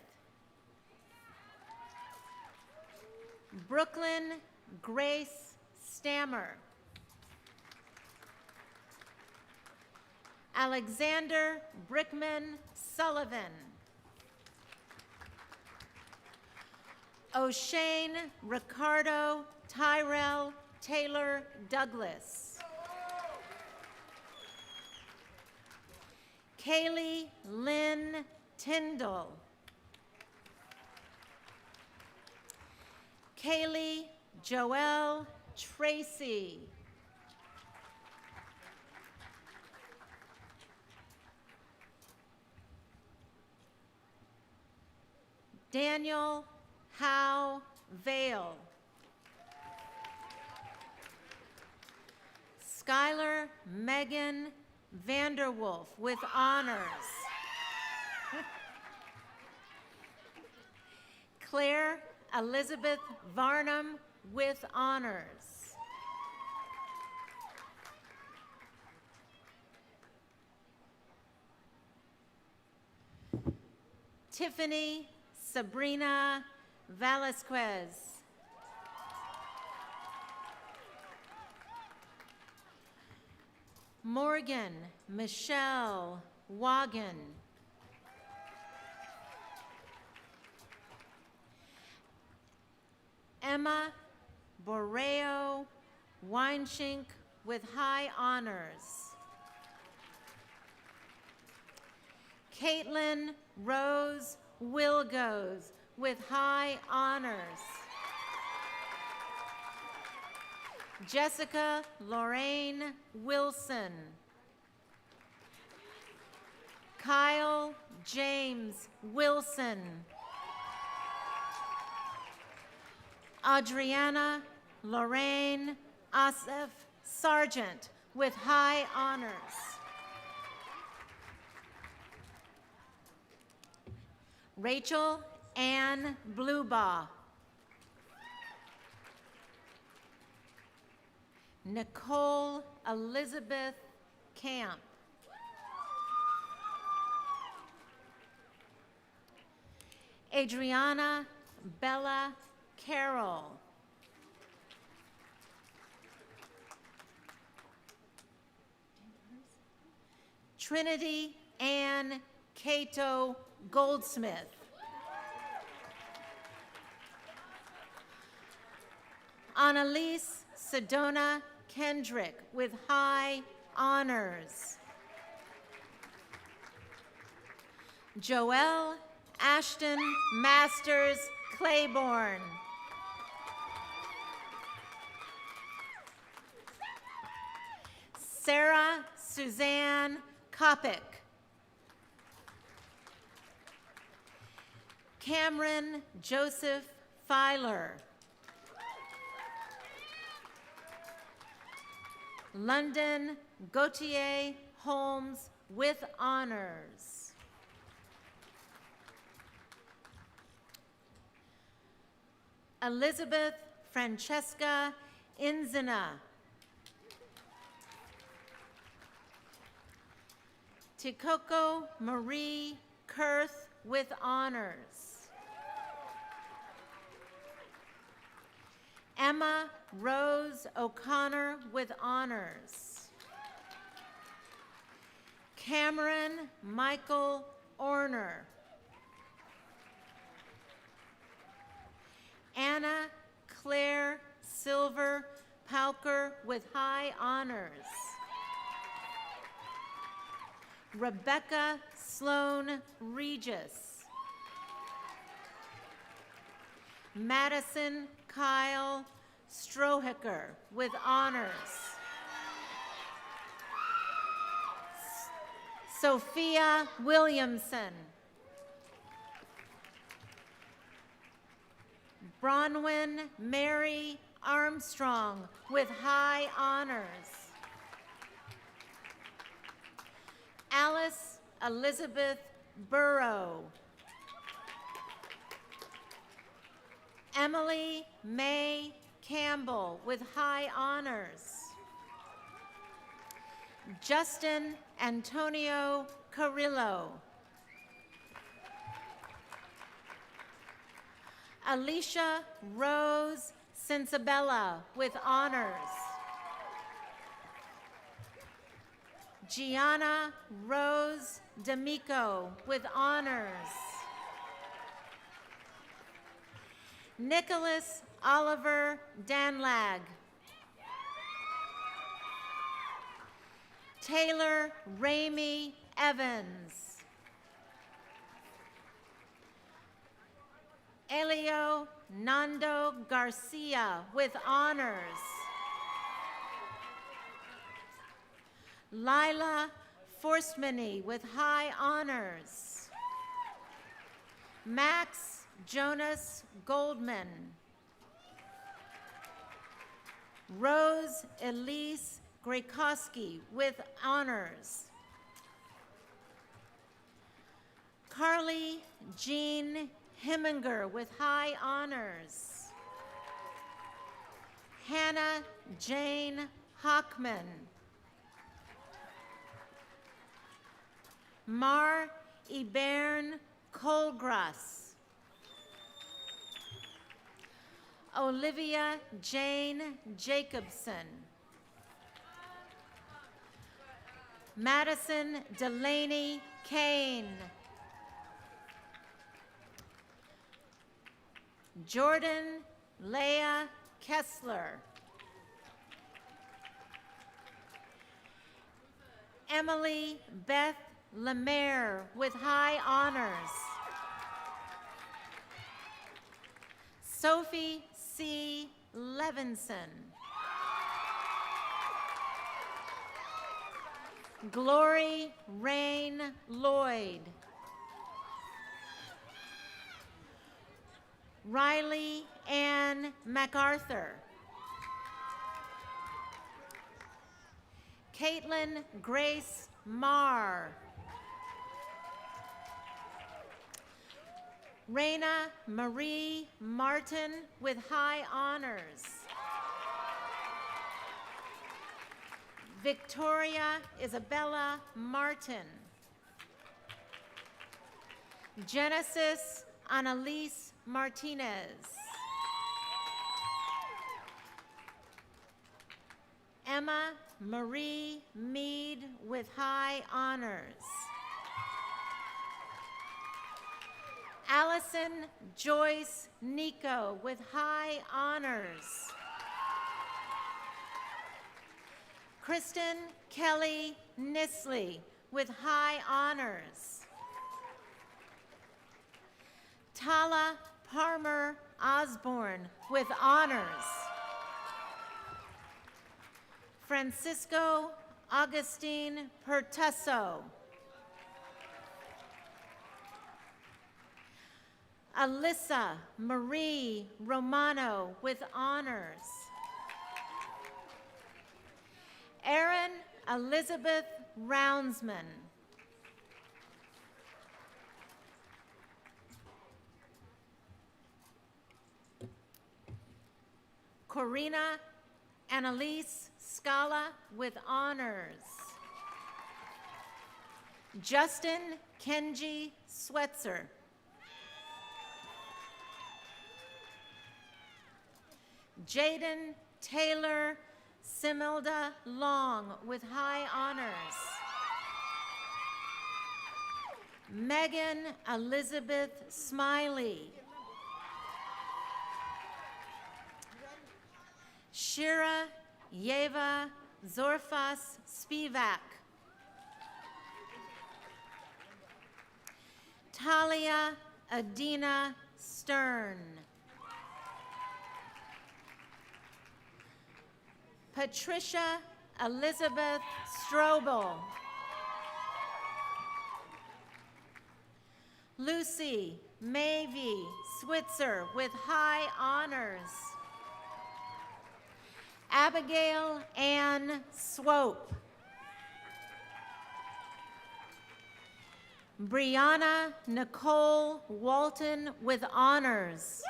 Brooklyn Grace Stammer. Alexander Brickman Sullivan. O'Shane Ricardo Tyrell Taylor Douglas. Kaylee Lynn Tyndall. Kaylee Joelle Tracy. Daniel Howe Vale. Skylar Megan Vanderwolf with honors. Claire Elizabeth Varnum with honors. Tiffany Sabrina Velasquez. Morgan Michelle Wagen. Emma Borreo Weinschink with high honors. Caitlin Rose Wilgos with high honors. Jessica Lorraine Wilson. Kyle James Wilson. Adriana Lorraine Asif Sargent with high honors. Rachel Ann Blubaugh. Nicole Elizabeth Camp. Adriana Bella Carroll. Trinity Ann Cato Goldsmith. Annalise Sedona Kendrick with high honors. Joelle Ashton Masters Claiborne. Sarah Suzanne Kopic. Cameron Joseph Filer. London Gautier Holmes with honors. Elizabeth Francesca Inzina. Tikoko Marie Kurth with honors. Emma Rose O'Connor with honors. Cameron Michael Orner. Anna Claire Silver Pauker with high honors. Rebecca Sloan Regis. Madison Kyle Strohicker with honors. Sophia Williamson. Bronwyn Mary Armstrong with high honors. Alice Elizabeth Burrow. Emily May Campbell with high honors. Justin Antonio Carrillo. Alicia Rose Sensabella with honors. Gianna Rose D'Amico with honors. Nicholas Oliver Danlag. Taylor Ramey Evans. Elio Nando Garcia with honors. Lila Forstmany with high honors. Max Jonas Goldman. Rose Elise Graykoski with honors. Carly Jean Heminger with high honors. Hannah Jane Hockman. Mar Ibern Colgras. Olivia Jane Jacobson. Madison Delaney Kane. Jordan Leah Kessler. Emily Beth Lemaire with high honors. Sophie C. Levinson. Glory Rain Lloyd. Riley Ann MacArthur. Caitlin Grace Marr. Raina Marie Martin with high honors. Victoria Isabella Martin. Genesis Annalise Martinez. Emma Marie Mead with high honors. Allison Joyce Nico with high honors. Kristen Kelly Nisley with high honors. Tala Palmer Osborne with honors. Francisco Augustine Pertusso. Alyssa Marie Romano with honors. Erin Elizabeth Roundsman. Corina Annalise Scala with honors. Justin Kenji Swetzer. Jaden Taylor Similda Long with high honors. Megan Elizabeth Smiley. Shira Yeva Zorfas Spivak. Talia Adina Stern. Patricia Elizabeth Strobel. Lucy Mavie Switzer with high honors. Abigail Ann Swope. Brianna Nicole Walton with honors.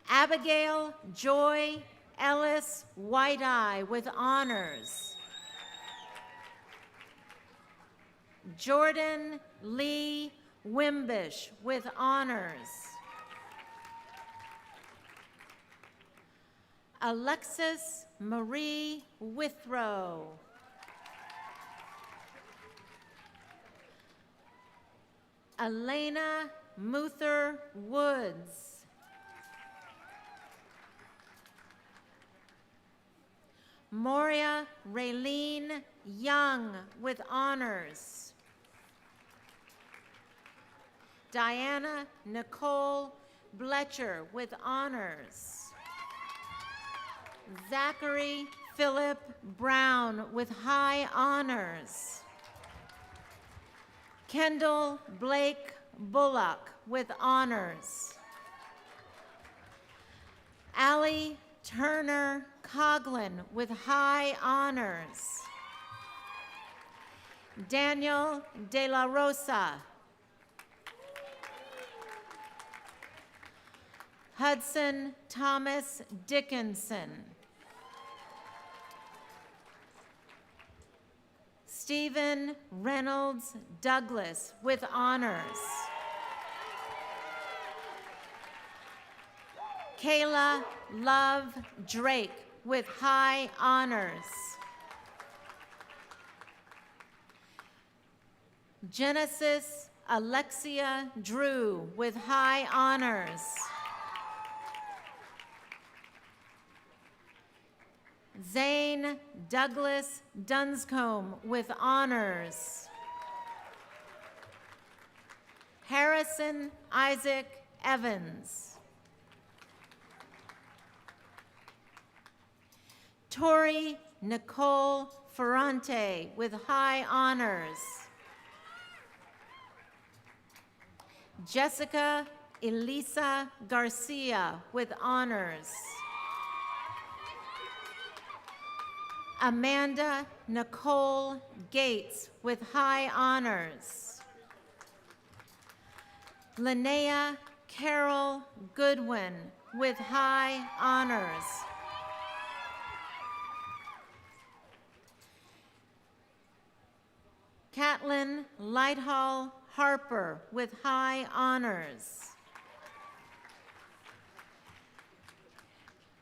Abigail Joy Ellis White-Eye with honors. Jordan Lee Wimbish with honors. Alexis Marie Withrow. Elena Muther Woods. Moria Raylene Young with honors. Diana Nicole Bletcher with honors. Zachary Philip Brown with high honors. Kendall Blake Bullock with honors. Allie Turner Coughlin with high honors. Daniel De La Rosa. Hudson Thomas Dickinson. Stephen Reynolds Douglas with honors. Kayla Love Drake with high honors. Genesis Alexia Drew with high honors. Zane Douglas Dunscombe with honors. Harrison Isaac Evans. Tori Nicole Ferrante with high honors. Jessica Elisa Garcia with honors. Amanda Nicole Gates with high honors. Linnea Carol Goodwin with high honors. Catlin Lighthall Harper with high honors.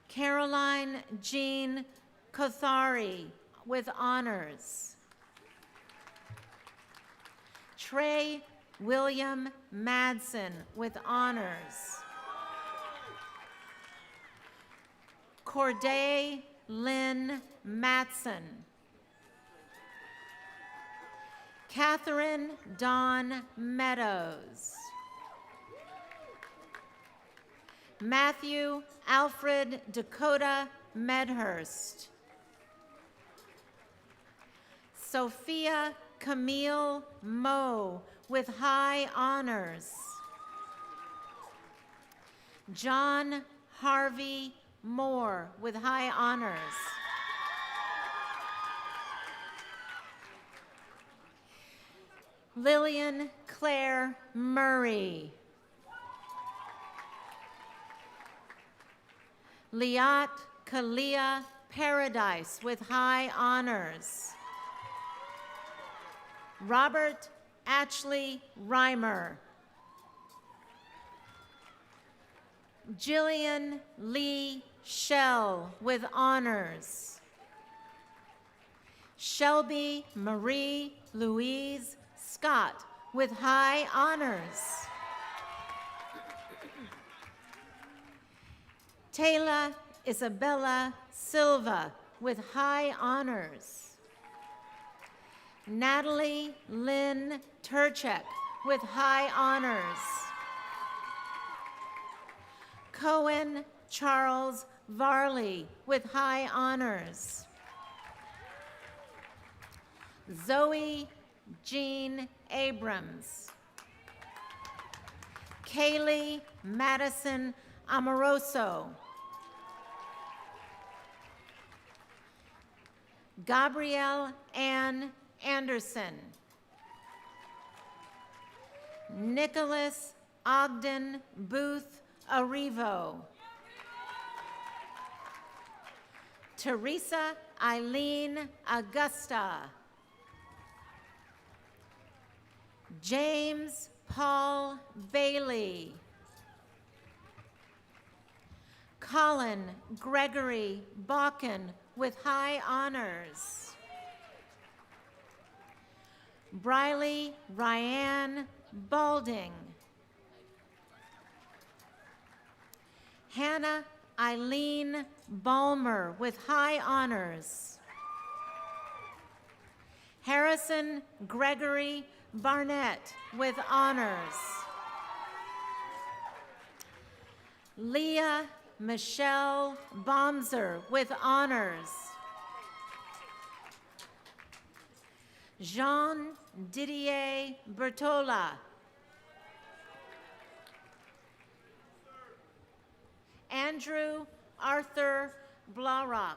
Caroline Jean Kothari with honors. Trey William Madsen with honors. Corday Lynn Matson. Catherine Dawn Meadows. Matthew Alfred Dakota Medhurst. Sophia Camille Moe with high honors. John Harvey Moore with high honors. Lillian Claire Murray. Liat Kalia Paradise with high honors. Robert Ashley Reimer. Jillian Lee Shell with honors. Shelby Marie Louise Scott with high honors. Taylor Isabella Silva with high honors. Natalie Lynn Turchek with high honors. Cohen Charles Varley with high honors. Zoe Jean Abrams. Kaylee Madison Amoroso. Gabrielle Ann Anderson. Nicholas Ogden Booth Arrivo. Teresa Eileen Augusta. James Paul Bailey. Colin Gregory Balkin with high honors. Briley Ryan Balding. Hannah Eileen Balmer with high honors. Harrison Gregory Barnett with honors. Leah Michelle Bomser with honors. Jean Didier Bertola. Andrew Arthur Blaurock.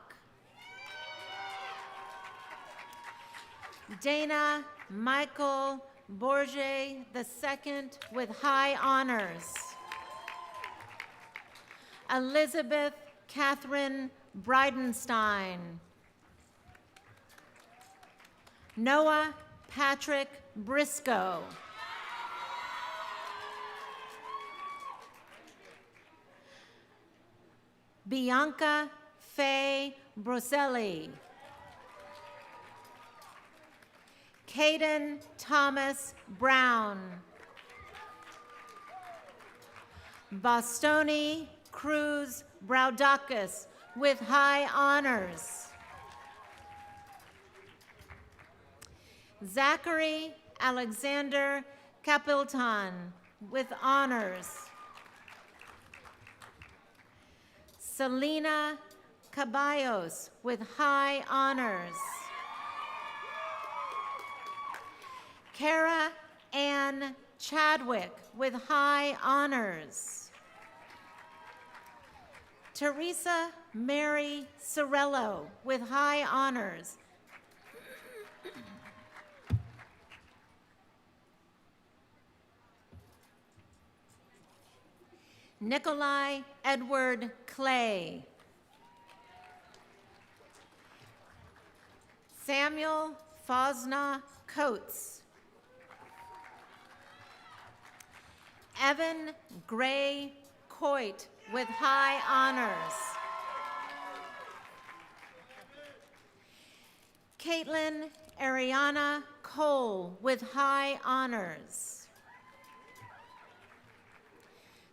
Dana Michael Bourget II with high honors. Elizabeth Catherine Bridenstine. Noah Patrick Briscoe. Bianca Faye Broselli. Caden Thomas Brown. Bostoni Cruz Braudakis with high honors. Zachary Alexander Capilton with honors. Selena Caballos with high honors. Kara Ann Chadwick with high honors. Teresa Mary Sorello with high honors. Nikolai Edward Clay. Samuel Fosna Coates. Evan Gray Coit with high honors. Caitlin Ariana Cole with high honors.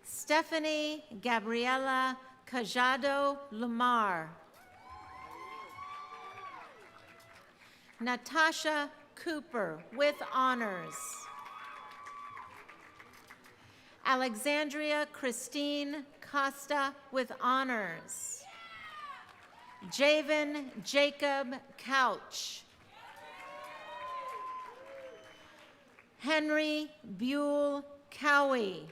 Stephanie Gabriela Cajado Lamar. Natasha Cooper with honors. Alexandria Christine Costa with honors. Javen Jacob Couch. Henry Buell Cowie.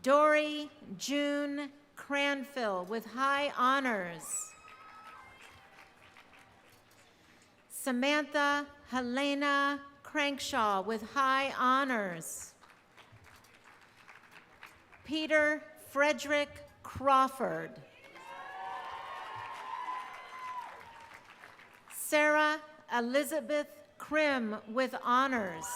Dory June Cranfill with high honors. Samantha Helena Crankshaw with high honors. Peter Frederick Crawford. Sarah Elizabeth Krim with honors.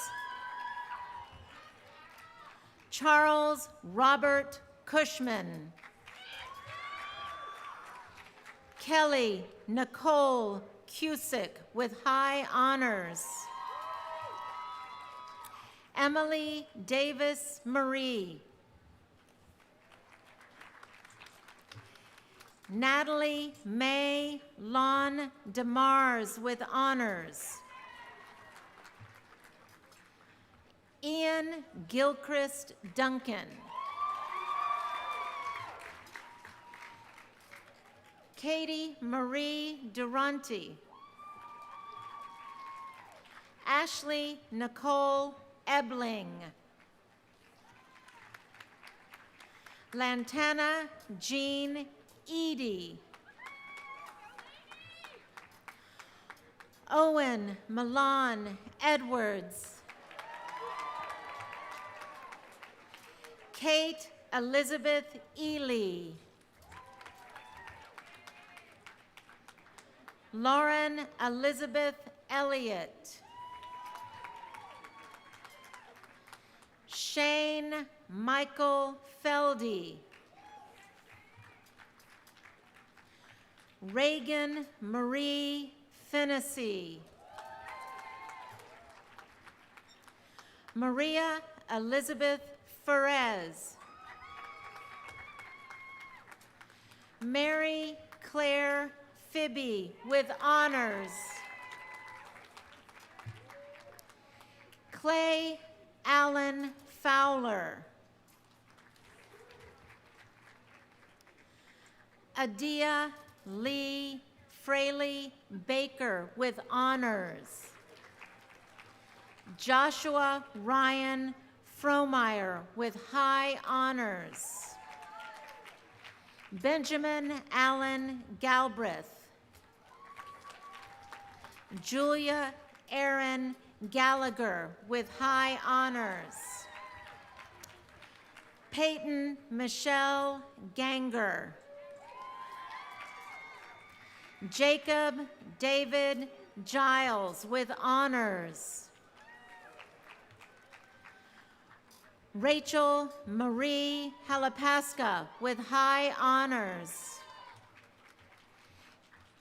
Charles Robert Cushman. Kelly Nicole Cusick with high honors. Emily Davis Marie. Natalie May Lon DeMars with honors. Ian Gilchrist Duncan. Katie Marie Durante. Ashley Nicole Ebling. Lantana Jean Edie. Owen Milan Edwards. Kate Elizabeth Ely. Lauren Elizabeth Elliott. Shane Michael Feldy. Reagan Marie Fennessy. Maria Elizabeth Ferez. Mary Claire Fibby with honors. Clay Allen Fowler. Adia Lee Fraley Baker with honors. Joshua Ryan Fromeyer with high honors. Benjamin Allen Galbraith. Julia Erin Gallagher with high honors. Peyton Michelle Ganger. Jacob David Giles with honors. Rachel Marie Halapaska with high honors.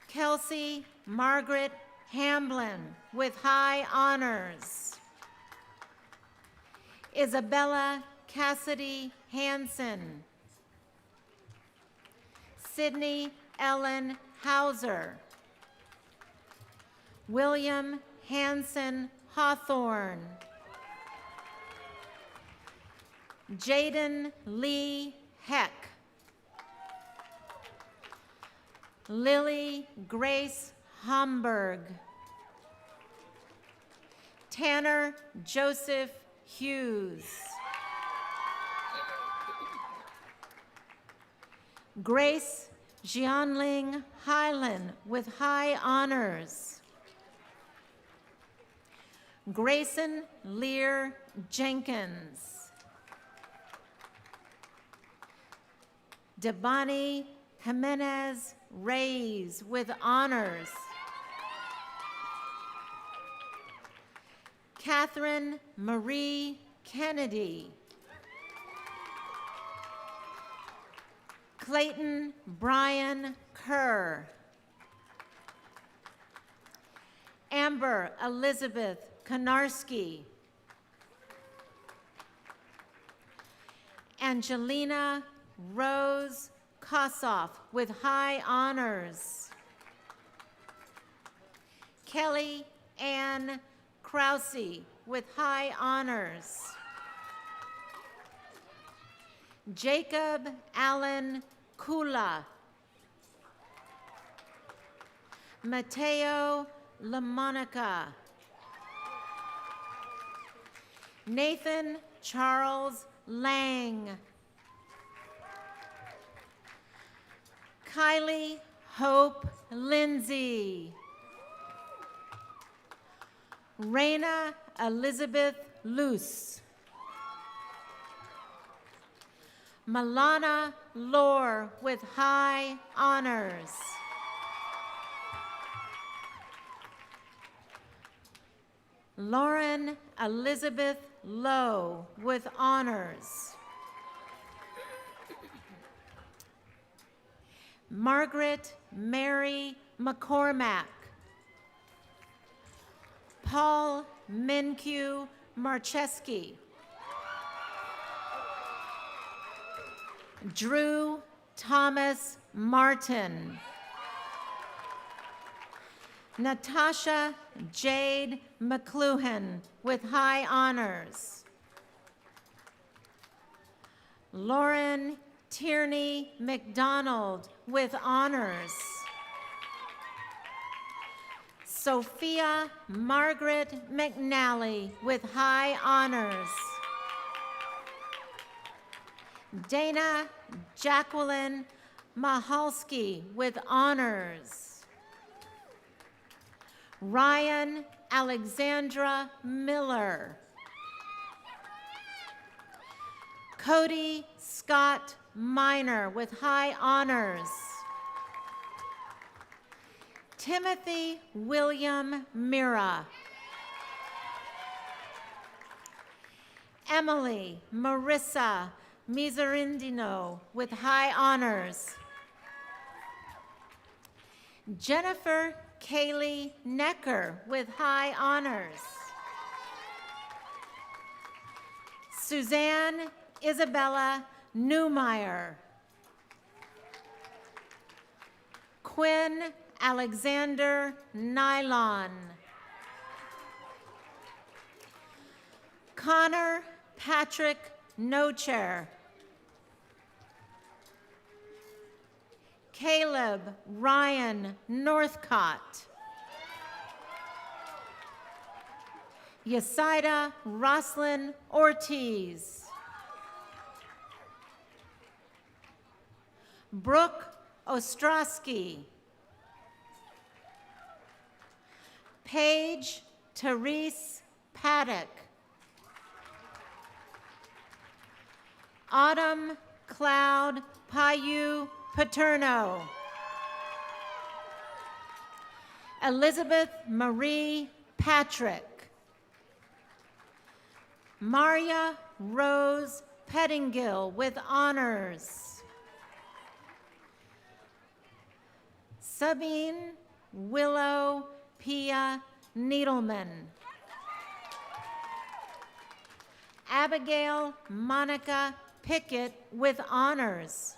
Kelsey Margaret Hamblin with high honors. Isabella Cassidy Hansen. Sydney Ellen Hauser. William Hanson Hawthorne. Jaden Lee Heck. Lily Grace Homburg. Tanner Joseph Hughes. Grace Jianling Hyland with high honors. Grayson Lear Jenkins. Devani Jimenez Reyes with honors. Catherine Marie Kennedy. Clayton Brian Kerr. Amber Elizabeth Konarski. Angelina Rose Kossoff with high honors. Kelly Ann Krause with high honors. Jacob Allen Kula. Mateo LaMonica. Nathan Charles Lang. Kylie Hope Lindsay. Raina Elizabeth Luce. Milana Lore with high honors. Lauren Elizabeth Lowe with honors. Margaret Mary McCormack. Paul Minque Marcheski. Drew Thomas Martin. Natasha Jade McLuhan with high honors. Lauren Tierney McDonald with honors. Sophia Margaret McNally with high honors. Dana Jacqueline Mahalski with honors. Ryan Alexandra Miller. Cody Scott Minor with high honors. Timothy William Mira. Emily Marissa Miserindino with high honors. Jennifer Kaylee Necker with high honors. Suzanne Isabella Newmeyer. Quinn Alexander Nylon. Connor Patrick Nochair. Caleb Ryan Northcott. Yesaida Roslyn Ortiz. Brooke Ostrowski. Paige Therese Paddock. Autumn Cloud Payu Paterno. Elizabeth Marie Patrick. Maria Rose Pettingill with honors. Sabine Willow Pia Needleman. Abigail Monica Pickett with honors.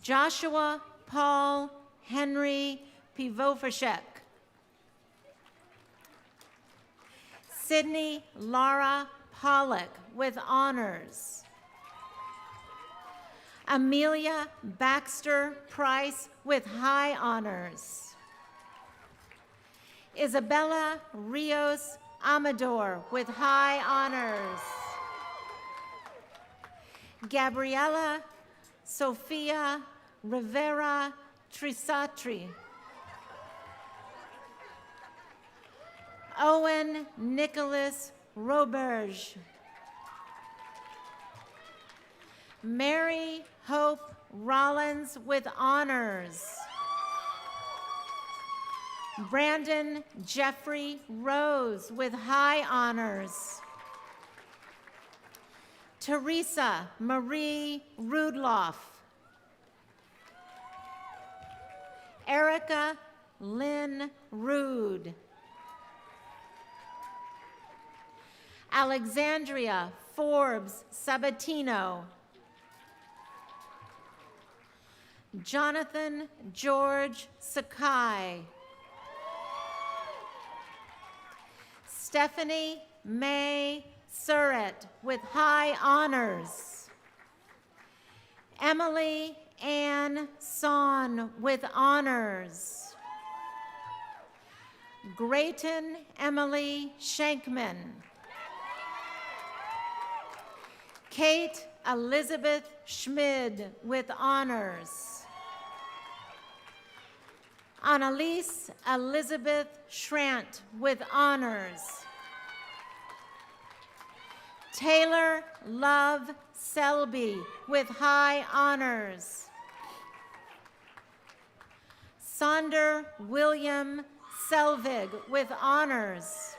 Joshua Paul Henry Pivofashek. Sydney Laura Pollock with honors. Amelia Baxter Price with high honors. Isabella Rios Amador with high honors. Gabriela Sofia Rivera Trisatri. Owen Nicholas Roberge. Mary Hope Rollins with honors. Brandon Jeffrey Rose with high honors. Teresa Marie Rudloff. Erica Lynn Rude. Alexandria Forbes Sabatino. Jonathan George Sakai. Stephanie May Surratt with high honors. Emily Ann Son with honors. Grayton Emily Shankman. Kate Elizabeth Schmid with honors. Annalise Elizabeth Schrant with honors. Taylor Love Selby with high honors. Sonder William Selvig with honors.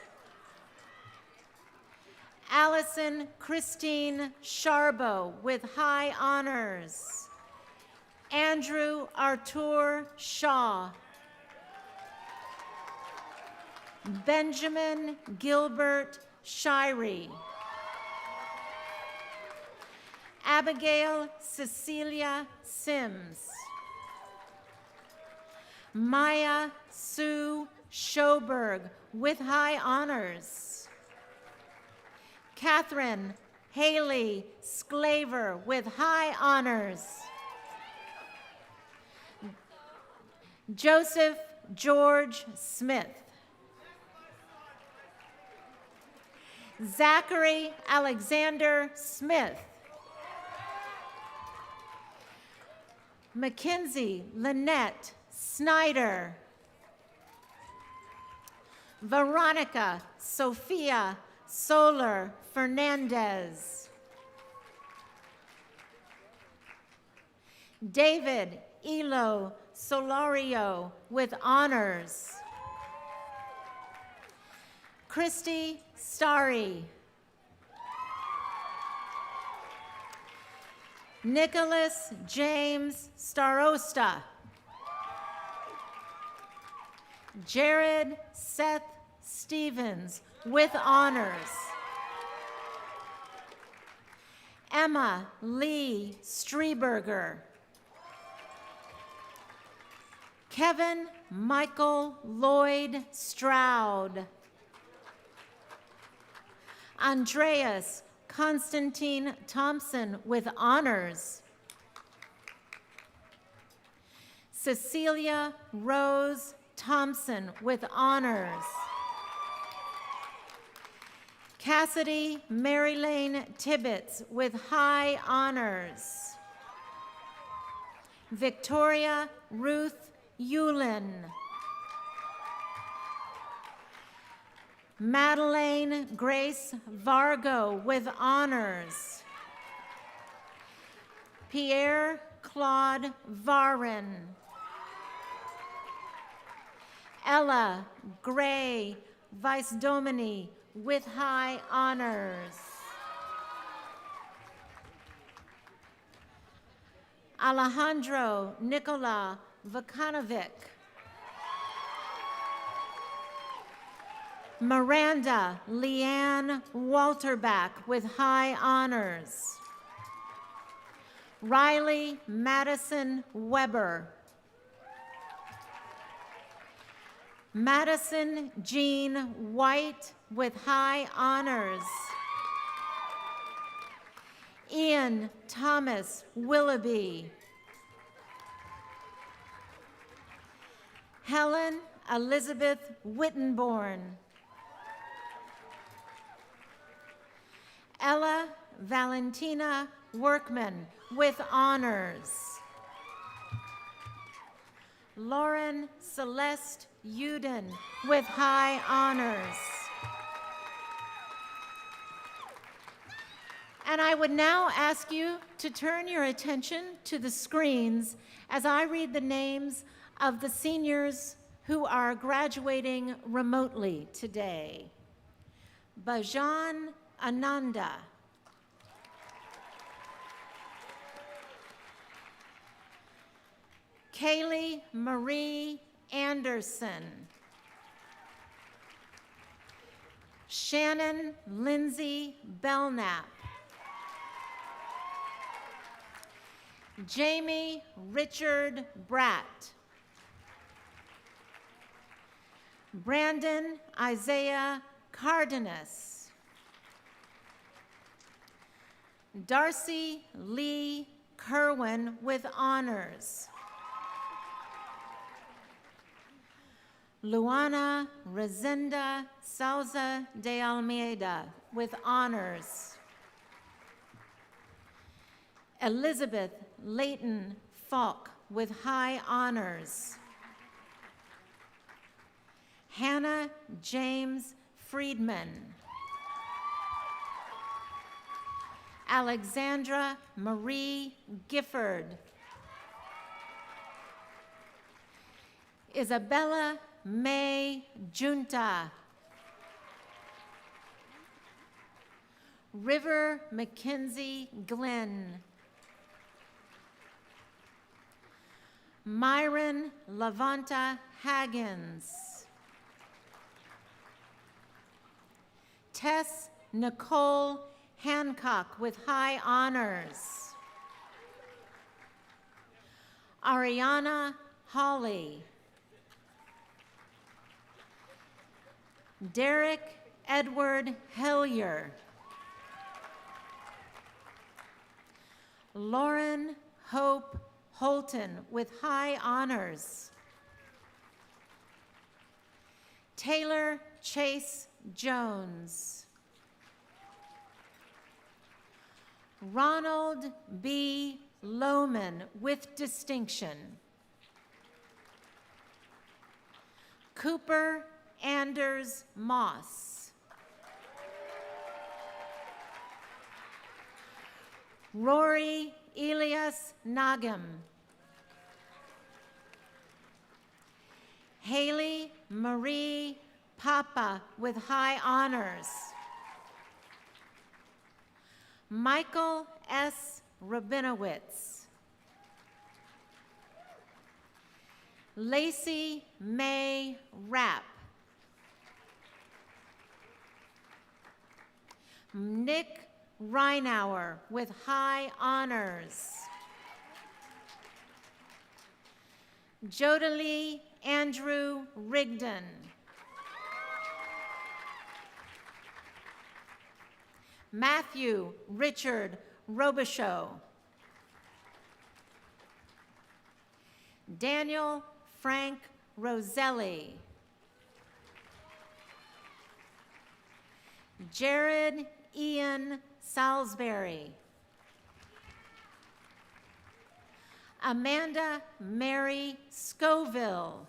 Allison Christine Sharbo with high honors. Andrew Artur Shaw. Benjamin Gilbert Shirey. Abigail Cecilia Sims. Maya Sue Schoberg with high honors. Catherine Haley Sclaver with high honors. Joseph George Smith. Zachary Alexander Smith. Mackenzie Lynette Snyder. Veronica Sophia Solar Fernandez. David Elo Solario with honors. Christy Starry. Nicholas James Starosta. Jared Seth Stevens with honors. Emma Lee Streberger. Kevin Michael Lloyd Stroud. Andreas Constantine Thompson with honors. Cecilia Rose Thompson with honors. Cassidy Marylane Tibbetts with high honors. Victoria Ruth Yulin. Madeleine Grace Vargo with honors. Pierre Claude Varin. Ella Gray Vice Domini with high honors. Alejandro Nicola Vukanovic. Miranda Leanne Walterbach with high honors. Riley Madison Weber. Madison Jean White with high honors. Ian Thomas Willoughby. Helen Elizabeth Wittenborn. Ella Valentina Workman with honors. Lauren Celeste Uden with high honors. And I would now ask you to turn your attention to the screens as I read the names of the seniors who are graduating remotely today. Bajan Ananda. Kaylee Marie Anderson. Shannon Lindsay Belknap. Jamie Richard Bratt. Brandon Isaiah Cardenas. Darcy Lee Kerwin with honors. Luana Resenda Souza de Almeida with honors. Elizabeth Layton Falk with high honors. Hannah James Friedman. Alexandra Marie Gifford. Isabella May Junta. River Mackenzie Glenn. Myron Lavanta Haggins. Tess Nicole Hancock with high honors. Ariana Hawley. Derek Edward Hellier. Lauren Hope Holton with high honors. Taylor Chase Jones. Ronald B. Lohman with distinction. Cooper Anders Moss. Rory Elias Nagam. Haley Marie Papa with high honors. Michael S. Rabinowitz. Lacey May Rapp. Nick Reinauer with high honors. Jodalee Andrew Rigdon. Matthew Richard Robichaux. Daniel Frank Roselli. Jared Ian Salisbury. Amanda Mary Scoville.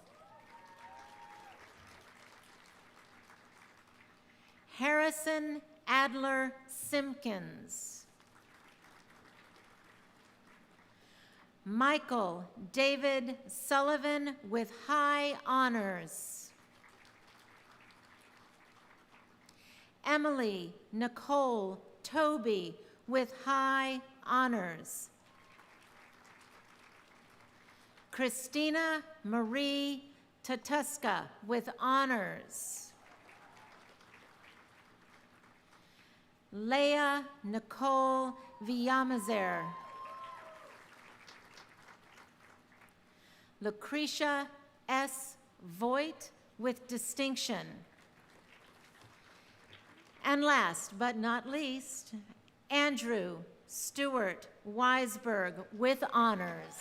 Harrison Adler Simpkins. Michael David Sullivan with high honors. Emily Nicole Toby with high honors. Christina Marie Tatuska with honors. Leah Nicole Villamazer. Lucretia S. Voigt with distinction. And last but not least, Andrew Stewart Weisberg with honors.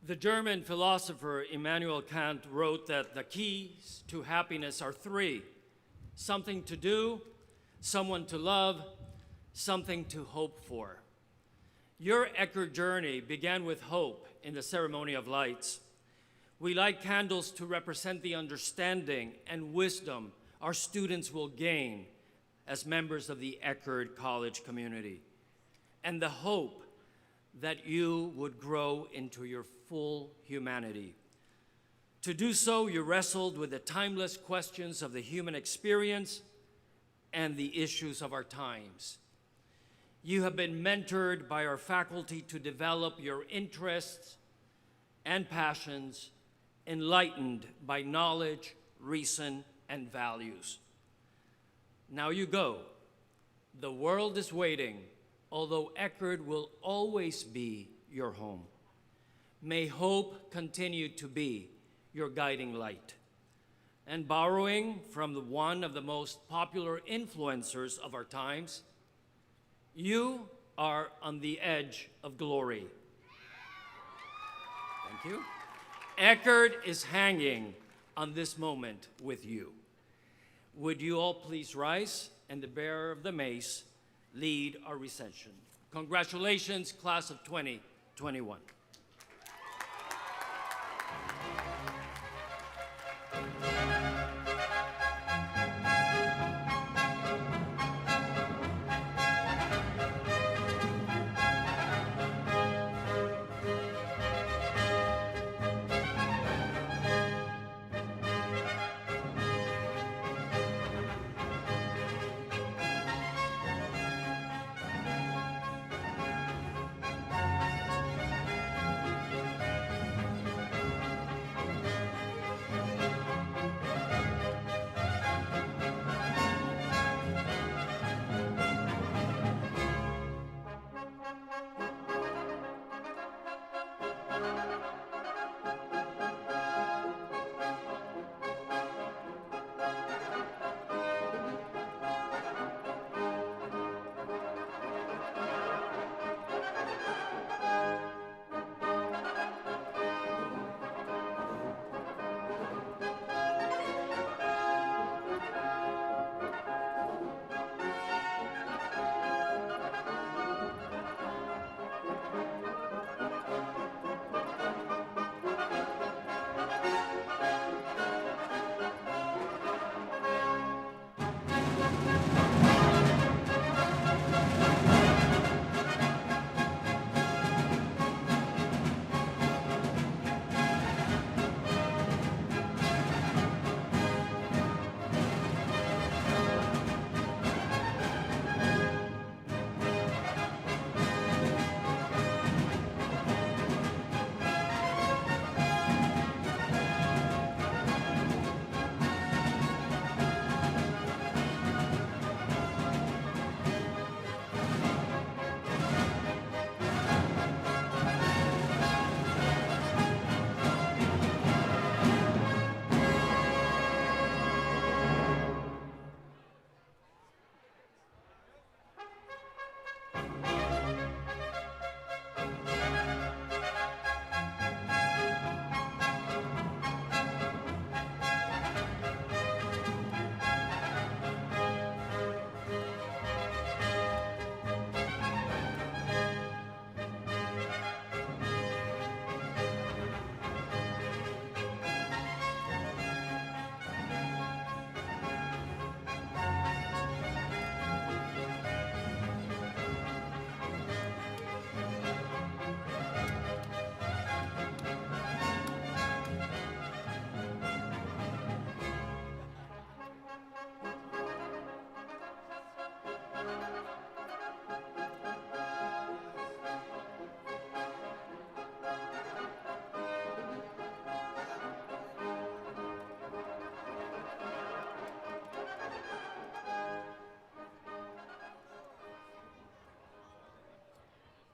The German philosopher Immanuel Kant wrote that the keys to happiness are three: something to do, someone to love, something to hope for. Your Eckerd journey began with hope in the ceremony of lights. We light candles to represent the understanding and wisdom our students will gain as members of the Eckerd College community, and the hope that you would grow into your full humanity. To do so, you wrestled with the timeless questions of the human experience and the issues of our times. You have been mentored by our faculty to develop your interests and passions, enlightened by knowledge, reason, and values. Now you go. The world is waiting, although Eckerd will always be your home. May hope continue to be your guiding light. And borrowing from one of the most popular influencers of our times, you are on the edge of glory. Thank you. Eckerd is hanging on this moment with you. Would you all please rise, and the bearer of the mace lead our reception. Congratulations, class of 2021.